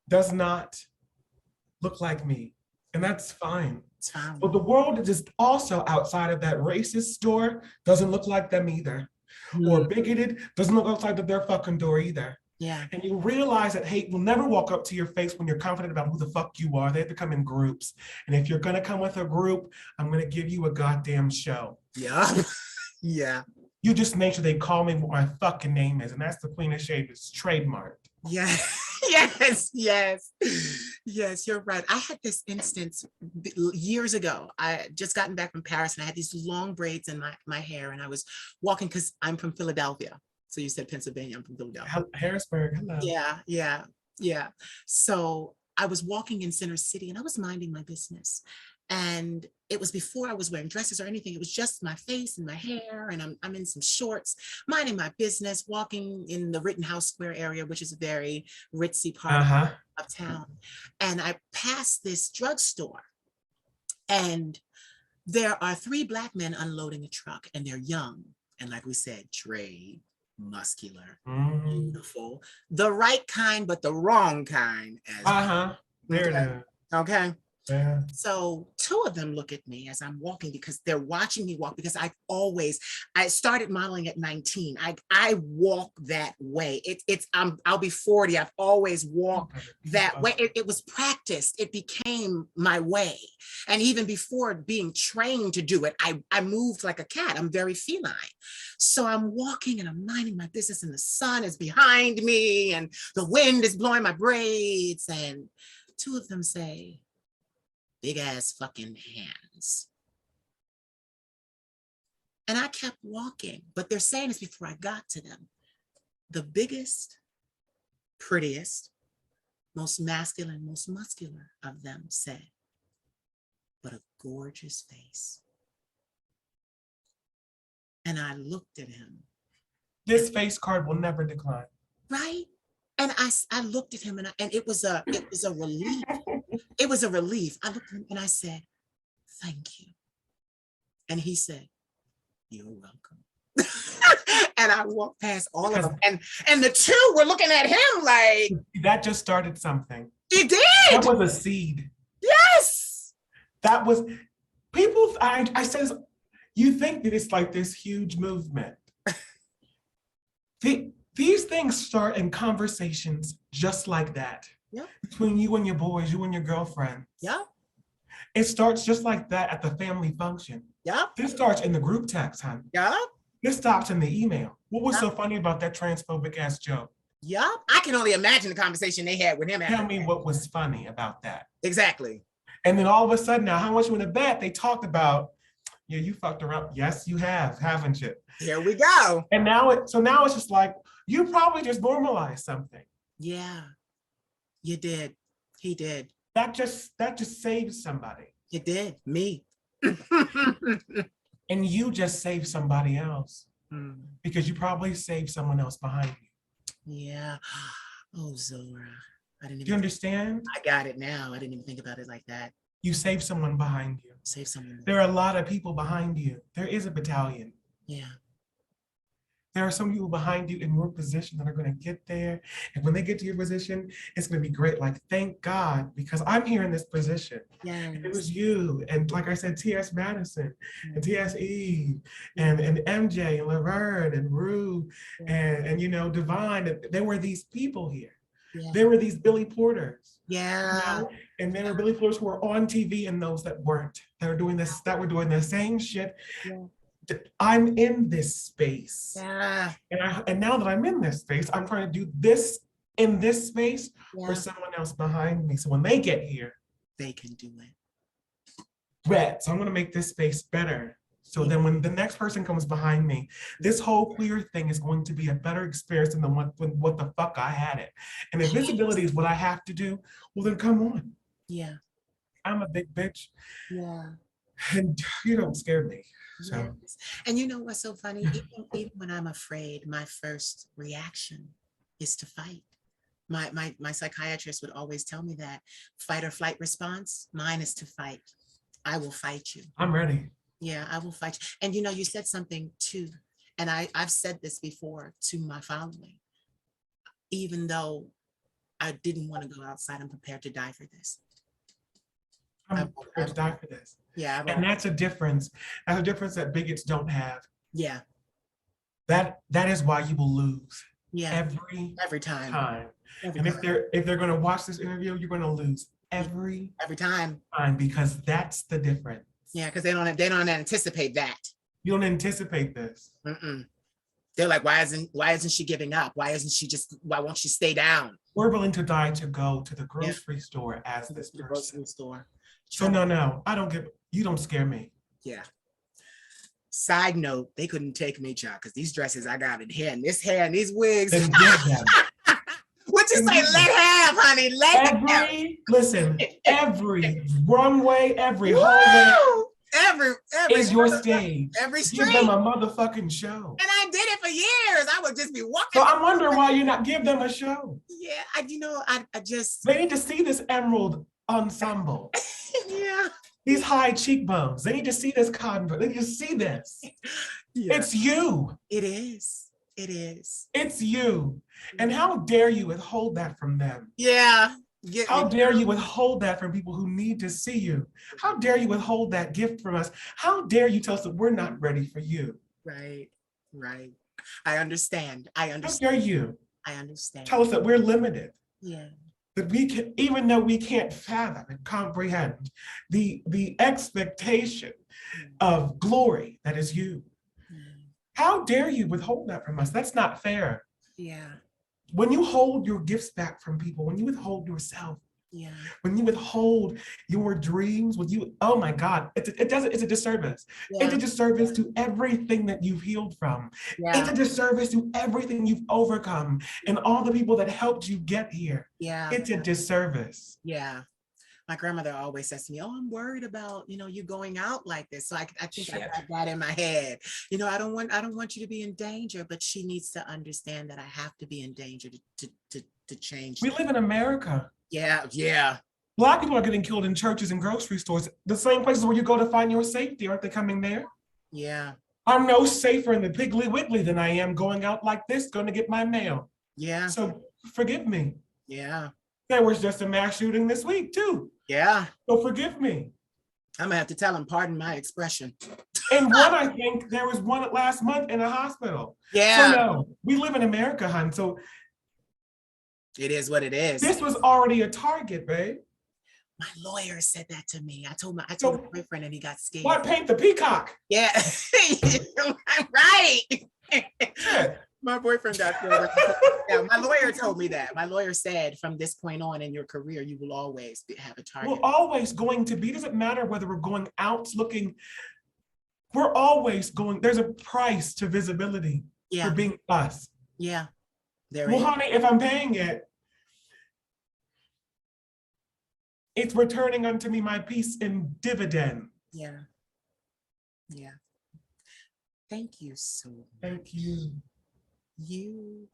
B: does not look like me, and that's fine.
A: It's fine.
B: But the world is just also outside of that racist door doesn't look like them either. Mm. Or bigoted doesn't look outside of their fucking door either.
A: Yeah.
B: And you realize that hate will never walk up to your face when you're confident about who the fuck you are. They have to come in groups. And if you're gonna come with a group, I'm gonna give you a goddamn show.
A: Yeah. Yeah.
B: You just make sure they call me what my fucking name is. And that's the Queen of Shade. It's trademarked.
A: Yeah. Yes. Yes. Yes, you're right. I had this instance years ago. I had just gotten back from Paris and I had these long braids in my hair and I was walking because I'm from Philadelphia. So you said Pennsylvania, I'm from Philadelphia.
B: Harrisburg, hello.
A: Yeah. So I was walking in Center City and I was minding my business. And it was before I was wearing dresses or anything. It was just my face and my hair. And I'm in some shorts, minding my business, walking in the Rittenhouse Square area, which is a very ritzy part of town. And I passed this drugstore. And there are 3 Black men unloading a truck, and they're young. And like we said, Dre, muscular, beautiful, the right kind, but the wrong kind.
B: There it is.
A: Okay.
B: Yeah.
A: So 2 of them look at me as I'm walking because they're watching me walk, because I started modeling at 19. I walk that way. I'll be 40. I've always walked that way. It was practiced. It became my way. And even before being trained to do it, I moved like a cat. I'm very feline. So I'm walking and I'm minding my business, and the sun is behind me and the wind is blowing my braids. And 2 of them say, "Big ass fucking hands." And I kept walking, but they're saying this before I got to them. The biggest, prettiest, most masculine, most muscular of them said, "But a gorgeous face." And I looked at him.
B: This face card will never decline.
A: Right? And I looked at him, and it was a relief. It was a relief. I looked at him and I said, "Thank you." And he said, "You're welcome." And I walked past all of them. And the 2 were looking at him like.
B: That just started something.
A: It did.
B: That was a seed.
A: Yes.
B: That was, people, I says, you think that it's like this huge movement. These things start in conversations just like that.
A: Yep.
B: Between you and your boys, you and your girlfriend.
A: Yep.
B: It starts just like that at the family function.
A: Yep.
B: This starts in the group text, honey.
A: Yep.
B: This stops in the email. What was so funny about that transphobic ass joke?
A: Yep. I can only imagine the conversation they had with him.
B: Tell me what was funny about that.
A: Exactly.
B: And then all of a sudden, now, how much you in the bet? They talked about, yeah, you fucked around. Yes, you have, haven't you?
A: Here we go.
B: And now it's just like, you probably just normalized something.
A: Yeah, you did. He did.
B: That just saved somebody.
A: It did. Me.
B: And you just saved somebody else. Because you probably saved someone else behind you.
A: Yeah. Oh, Zora. I didn't even.
B: Do you understand?
A: I got it now. I didn't even think about it like that.
B: You saved someone behind you.
A: Save someone.
B: There are a lot of people behind you. There is a battalion.
A: Yeah.
B: There are some people behind you in your position that are going to get there. And when they get to your position, it's going to be great. Like, thank God, because I'm here in this position.
A: Yes.
B: And it was you. And like I said, T.S. Madison and T.S. Eve and MJ and Laverne and Rue and you know, Divine. There were these people here. Yeah. There were these Billy Porters.
A: Yeah.
B: You know? And there were Billy Porters who were on TV and those that weren't. That were doing this, that were doing the same shit. Yeah. I'm in this space. Yeah. And now that I'm in this space, I'm trying to do this in this space for someone else behind me. So when they get here,
A: they can do it.
B: Right. So I'm going to make this space better. So then when the next person comes behind me, this whole queer thing is going to be a better experience than what the fuck I had it. And if visibility is what I have to do, well, then come on.
A: Yeah.
B: I'm a big bitch.
A: Yeah.
B: And you don't scare me. So.
A: Yes. And you know what's so funny? Even when I'm afraid, my first reaction is to fight. My psychiatrist would always tell me that fight or flight response, mine is to fight. I will fight you.
B: I'm ready.
A: Yeah, I will fight you. And you know, you said something too, and I've said this before to my following, even though I didn't want to go outside, I'm prepared to die for this.
B: I'm prepared to die for this.
A: Yeah.
B: And that's a difference. That's a difference that bigots don't have.
A: Yeah.
B: That is why you will lose.
A: Yeah.
B: Every time.
A: Every
B: and
A: time.
B: if they're gonna watch this interview, you're gonna lose every
A: time.
B: Because that's the difference.
A: Yeah, because they don't anticipate that.
B: You don't anticipate this.
A: They're like, why isn't she giving up? Why won't she stay down?
B: We're willing to die to go to the grocery store as this person.
A: Grocery store.
B: So no, I don't you don't scare me.
A: Yeah. Side note, they couldn't take me, child, because these dresses I got in hair and this hair and these wigs.
B: Then give them.
A: What you say? Let have, honey.
B: Listen, every runway, every
A: Woo!
B: hallway
A: Every
B: is your stage.
A: every
B: Give
A: street.
B: them a motherfucking show.
A: And I did it for years. I would just be walking.
B: So I'm wondering why you're not give them a show.
A: Yeah, I just.
B: They need to see this emerald ensemble.
A: Yeah.
B: These high cheekbones. They need to see this convert. They need to see this.
A: Yeah.
B: It's you.
A: It is. It is.
B: It's you. And how dare you withhold that from them?
A: Yeah.
B: How dare you withhold that from people who need to see you? How dare you withhold that gift from us? How dare you tell us that we're not ready for you?
A: Right. Right. I understand.
B: How dare you
A: I understand.
B: tell us that we're limited?
A: Yeah.
B: That we can, even though we can't fathom and comprehend the expectation of glory that is you. How dare you withhold that from us? That's not fair.
A: Yeah.
B: When you hold your gifts back from people, when you withhold yourself,
A: Yeah.
B: when you withhold your dreams, oh my God, it's a disservice.
A: Yeah.
B: It's a disservice to everything that you've healed from.
A: Yeah.
B: It's a disservice to everything you've overcome and all the people that helped you get here.
A: Yeah.
B: It's a disservice.
A: Yeah. My grandmother always says to me, "Oh, I'm worried about, you going out like this." So I think I got that in my head. I don't want you to be in danger, but she needs to understand that I have to be in danger to change.
B: We live in America.
A: Yeah, yeah.
B: Black people are getting killed in churches and grocery stores. The same places where you go to find your safety, aren't they coming there?
A: Yeah.
B: I'm no safer in the Piggly Wiggly than I am going out like this, going to get my mail.
A: Yeah.
B: So forgive me.
A: Yeah.
B: There was just a mass shooting this week too.
A: Yeah.
B: So forgive me.
A: I'm gonna have to tell him, pardon my expression.
B: And one, I think there was one last month in a hospital.
A: Yeah.
B: So no, we live in America, hon. So
A: it is what it is.
B: This was already a target, babe.
A: My lawyer said that to me. I told my boyfriend and he got scared.
B: Why paint the peacock?
A: Yeah. Right.
B: Yeah.
A: My boyfriend got scared. Yeah, my lawyer told me that. My lawyer said, from this point on in your career, you will always have a target.
B: We're always going to be, doesn't matter whether we're going out looking, we're always going, there's a price to visibility for being us.
A: Yeah.
B: Well, honey, if I'm paying it, it's returning unto me my peace in dividend.
A: Yeah. Yeah. Thank you so much.
B: Thank you.
A: You,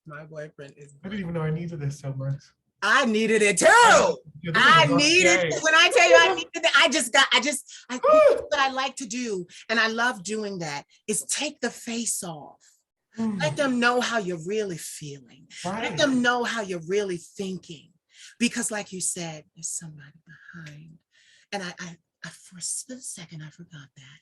A: my boyfriend is.
B: I didn't even know I needed this so much.
A: I needed it too. I needed, when I tell you I needed it, I think what I like to do, and I love doing that, is take the face off. Let them know how you're really feeling.
B: Right.
A: Let them know how you're really thinking. Because like you said, there's somebody behind. And I for a split second, I forgot that.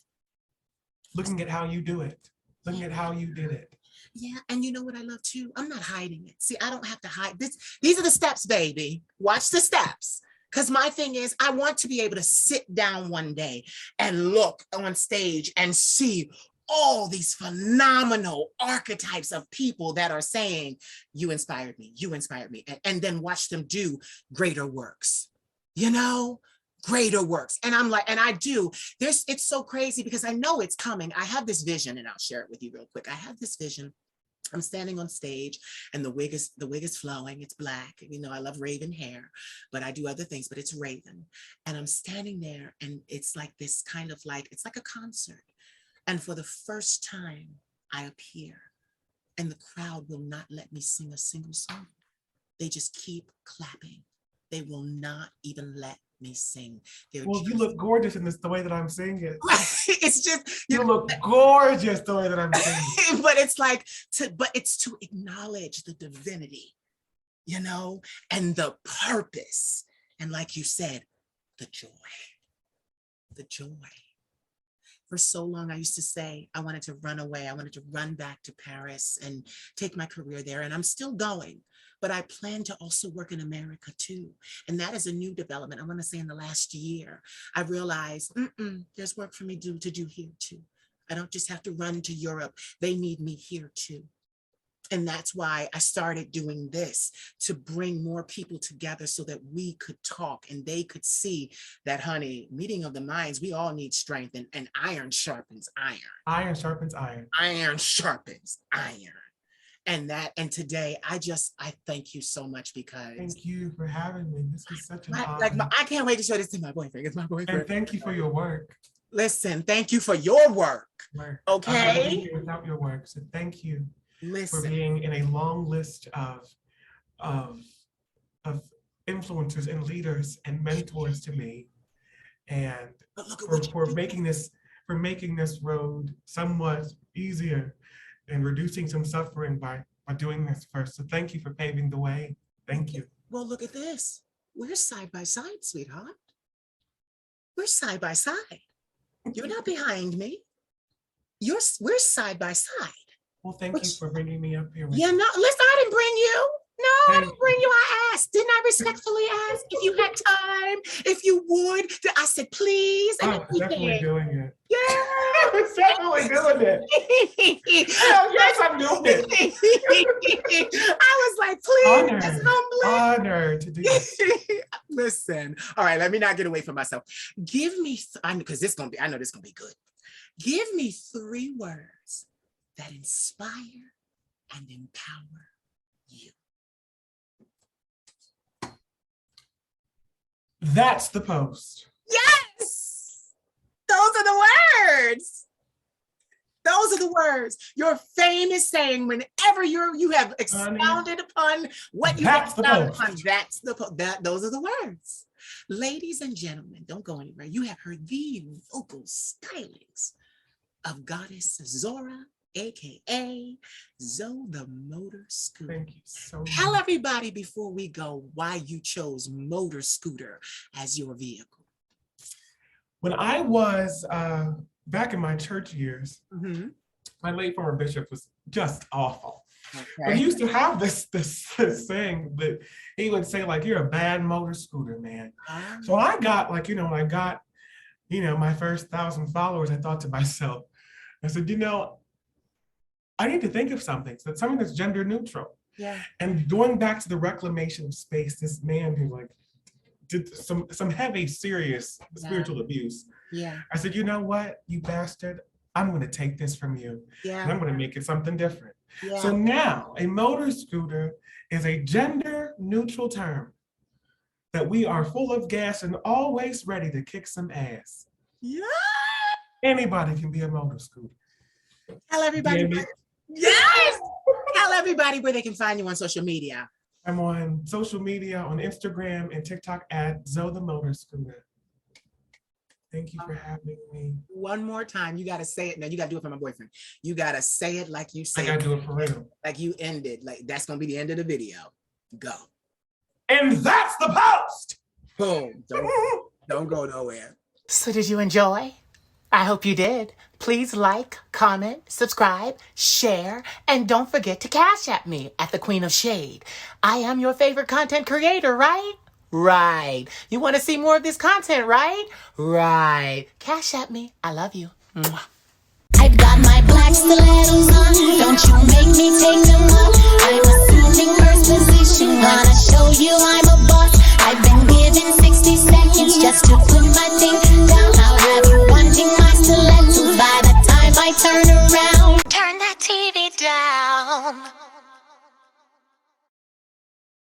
B: Looking at how you do it. Looking at how you did it.
A: Yeah, and you know what I love too? I'm not hiding it. See, I don't have to hide this. These are the steps, baby. Watch the steps. Because my thing is, I want to be able to sit down one day and look on stage and see all these phenomenal archetypes of people that are saying, you inspired me, and then watch them do greater works, greater works. And I'm like, and I do, it's so crazy because I know it's coming. I have this vision, and I'll share it with you real quick. I have this vision. I'm standing on stage and the wig is flowing. It's black. I love raven hair, but I do other things, but it's raven. And I'm standing there and it's like this kind of it's like a concert. And for the first time I appear and the crowd will not let me sing a single song. They just keep clapping. They will not even let me sing.
B: Well, you look gorgeous in the way that I'm singing it.
A: It's just
B: you look gorgeous the way that I'm singing.
A: But it's to acknowledge the divinity, and the purpose, and like you said, the joy. For so long, I used to say I wanted to run away. I wanted to run back to Paris and take my career there, and I'm still going. But I plan to also work in America too. And that is a new development. I want to say in the last year, I realized there's work for me to do here too. I don't just have to run to Europe. They need me here too. And that's why I started doing this, to bring more people together so that we could talk and they could see that, honey, meeting of the minds, we all need strength, and iron sharpens iron.
B: Iron sharpens iron.
A: Iron sharpens iron. And today I thank you so much, because
B: thank you for having me. This is such an honor.
A: like I can't wait to show this to my boyfriend. It's my boyfriend.
B: And thank you for your work.
A: Listen, thank you for your work. Okay.
B: I wouldn't be here without your work. So thank you.
A: Listen.
B: For being in a long list of influencers and leaders and mentors to me, and for making this road somewhat easier and reducing some suffering by doing this first. So thank you for paving the way. Thank you.
A: Well, look at this. We're side by side, sweetheart. We're side by side. You're not behind me. We're side by side.
B: Well, thank you for bringing me up here.
A: Yeah, no, listen, I didn't bring you. No, I didn't bring you. I asked. Didn't I respectfully ask if you had time, if you would? I said, please. And
B: I'm definitely doing it.
A: Yeah.
B: I'm definitely doing it. Hell yes, I'm doing it.
A: I was like, please, just humbly.
B: Honored to do it.
A: Listen. All right, let me not get away from myself. Give me, because I know this is going to be good. Give me 3 words that inspire and empower you.
B: That's the post.
A: Yes! Those are the words. Those are the words. Your famous saying, whenever you have expounded upon what you have expounded upon, those are the words. Ladies and gentlemen, don't go anywhere. You have heard the vocal stylings of Goddess Zora, AKA Zoe the Motor Scooter.
B: Thank you so much.
A: Tell everybody before we go why you chose motor scooter as your vehicle.
B: When I was back in my church years, my late former bishop was just awful. Okay. But he used to have this saying that he would say, like, you're a bad motor scooter, man. So when I got my first 1,000 followers, I thought to myself, I said, I need to think of something that's gender neutral.
A: Yeah.
B: And going back to the reclamation of space, this man who did some heavy, serious spiritual abuse.
A: Yeah.
B: I said, you know what, you bastard, I'm going to take this from you.
A: Yeah.
B: And I'm going to make it something different.
A: Yeah.
B: So now a motor scooter is a gender neutral term that we are full of gas and always ready to kick some ass.
A: Yeah.
B: Anybody can be a motor scooter.
A: Tell everybody. Yes! Tell everybody where they can find you on social media.
B: I'm on social media, on Instagram and TikTok at Zoe the Motor Scooter. Thank you for having me.
A: One more time. You got to say it. Now you got to do it for my boyfriend. You got to say it like you say it.
B: I got to do it for real.
A: Like you ended. Like that's going to be the end of the video. Go.
B: And that's the post.
A: Boom. Don't go nowhere.
C: So did you enjoy? I hope you did. Please like, comment, subscribe, share, and don't forget to cash at me at the Queen of Shade. I am your favorite content creator, right? Right. You want to see more of this content, right? Right. Cash at me. I love you. Mwah.
D: I've got my black stilettos on. Don't you make me take them off. I'm assuming first position. Wanna show you I'm a boss. I've been given 60 seconds just to put my thing down. I'll have you wanting my stilettos by the time I turn around.
C: Turn that TV down.